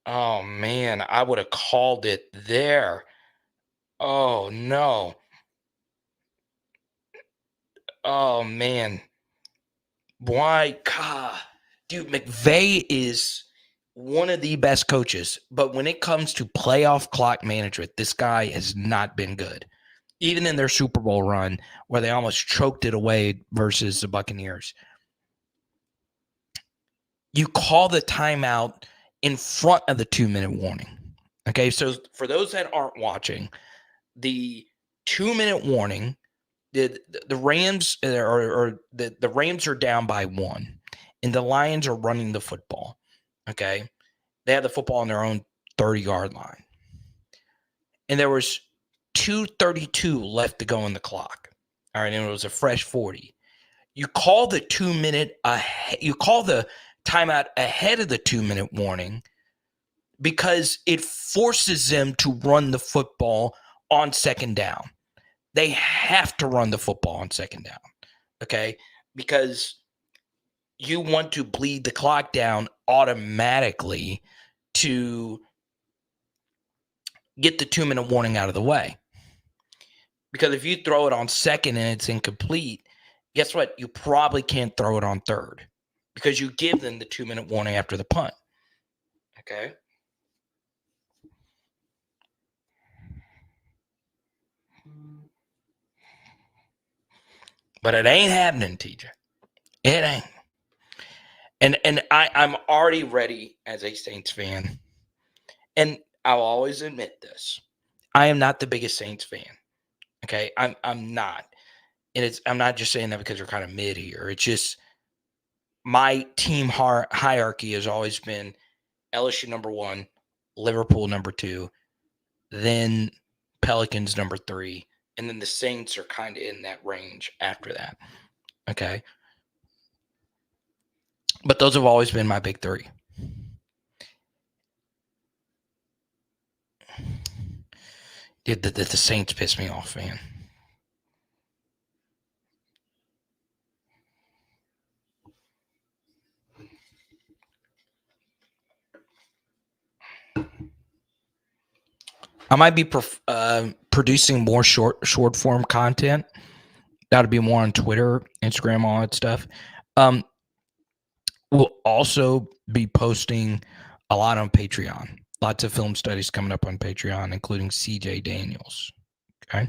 [SPEAKER 1] Oh, man, I would have called it there. Oh, no. Oh, man. Why? God. Dude, McVay is one of the best coaches. But when it comes to playoff clock management, this guy has not been good. Even in their Super Bowl run, where they almost choked it away versus the Buccaneers. You call the timeout in front of the 2 minute warning. Okay, so for those that aren't watching, the 2 minute warning, the Rams the Rams are down by 1, and the Lions are running the football. Okay, they have the football on their own 30-yard line, and there was 2:32 left to go in the clock. All right, and it was a fresh 40. You call the 2 minute you call the timeout ahead of the 2 minute warning because it forces them to run the football on second down. They have to run the football on second down, okay? Because you want to bleed the clock down automatically to get the 2 minute warning out of the way. Because if you throw it on second and it's incomplete, guess what? You probably can't throw it on third because you give them the 2 minute warning after the punt. Okay? But it ain't happening, TJ. It ain't. And I'm already ready as a Saints fan. And I'll always admit this. I am not the biggest Saints fan. Okay? I'm not. And I'm not just saying that because you're kind of mid here. It's just my team hierarchy has always been LSU number 1, Liverpool number 2, then Pelicans number 3, and then the Saints are kind of in that range after that. Okay? But those have always been my big 3. The Saints piss me off, man. I might be producing more short form content. That'll be more on Twitter, Instagram, all that stuff. We'll also be posting a lot on Patreon. Lots of film studies coming up on Patreon, including CJ Daniels. Okay.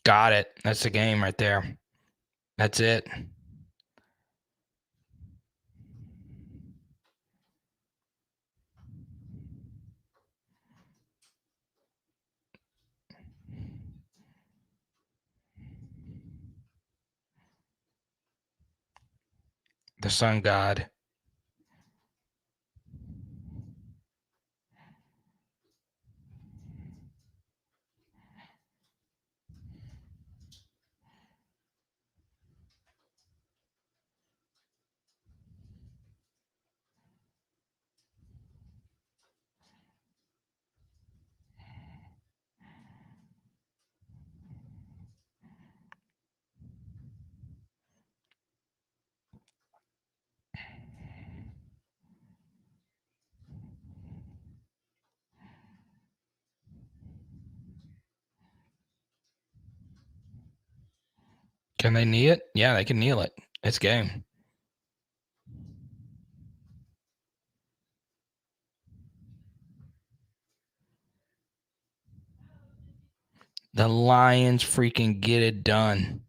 [SPEAKER 1] Got it. That's the game right there. That's it. The sun god. Can they knee it? Yeah, they can kneel it. It's game. The Lions freaking get it done.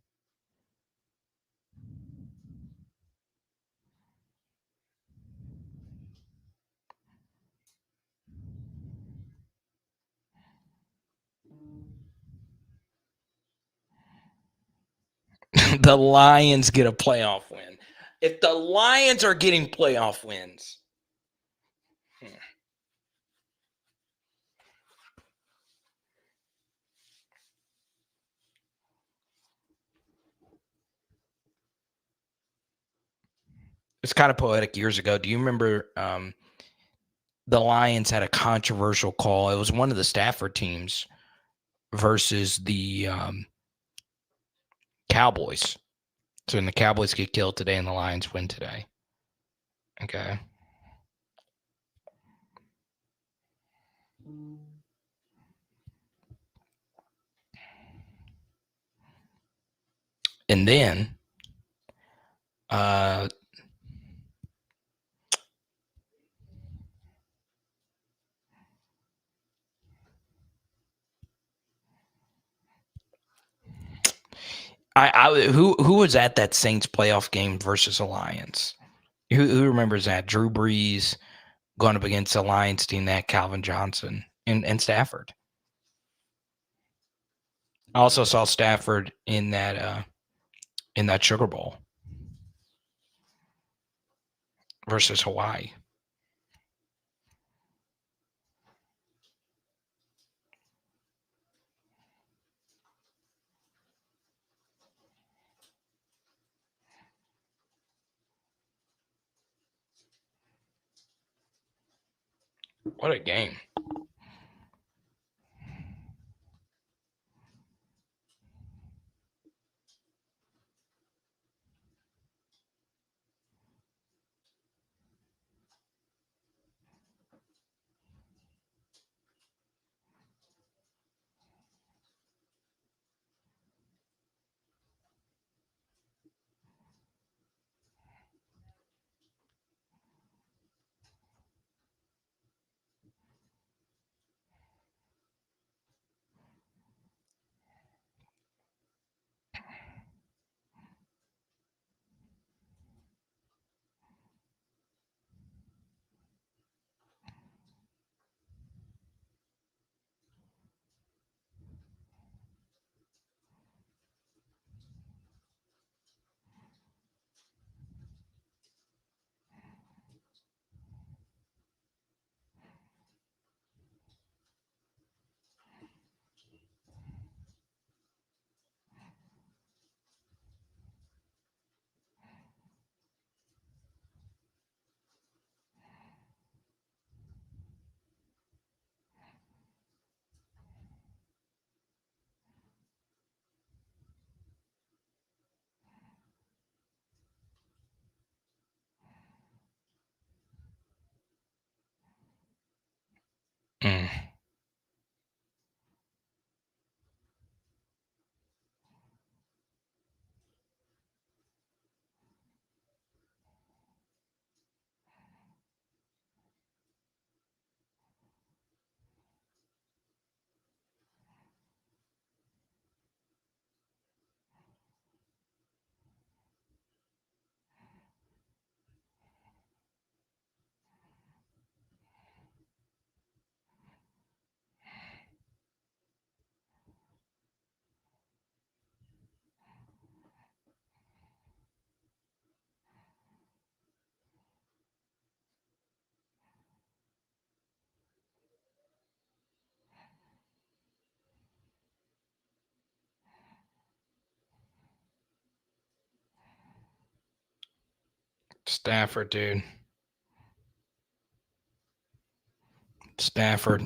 [SPEAKER 1] The Lions get a playoff win. If the Lions are getting playoff wins, it's kind of poetic. Years ago, do you remember the Lions had a controversial call? It was one of the Stafford teams versus the Cowboys. So when the Cowboys get killed today and the Lions win today. Okay. And then who was at that Saints playoff game versus the Lions? Who remembers that? Drew Brees going up against the Lions team, that Calvin Johnson and Stafford. I also saw Stafford in that Sugar Bowl versus Hawaii. What a game. Stafford, dude. Stafford.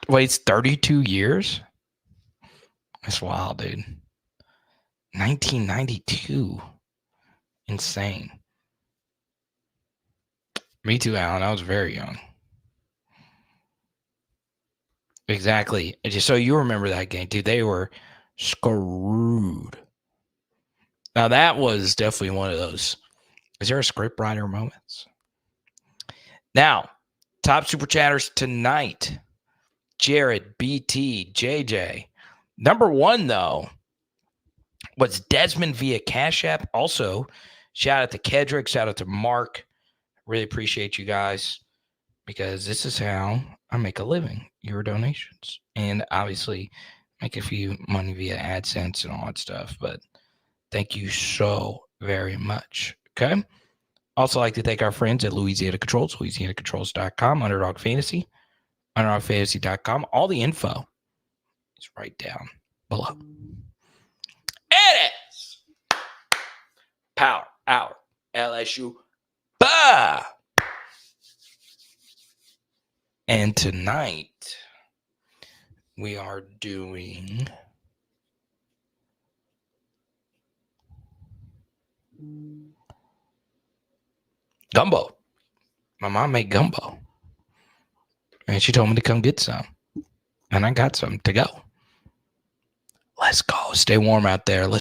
[SPEAKER 1] Waits 32 years? That's wild, dude. 1992. Insane. Me too, Alan. I was very young. Exactly. So you remember that game, dude. They were screwed. Now, that was definitely one of those. Is there a script writer moments? Now, top super chatters tonight. Jared, BT, JJ. Number one, though, was Desmond via Cash App. Also, shout out to Kedrick. Shout out to Mark. Really appreciate you guys because this is how I make a living. Your donations. And obviously, make a few money via AdSense and all that stuff. But thank you so very much. Okay. Also, like to thank our friends at Louisiana Controls, LouisianaControls.com, Underdog Fantasy, UnderdogFantasy.com. All the info is right down below. It is Power Hour LSU. Bah! And tonight, we are doing gumbo. My mom made gumbo. And she told me to come get some. And I got some to go. Let's go. Stay warm out there. Let's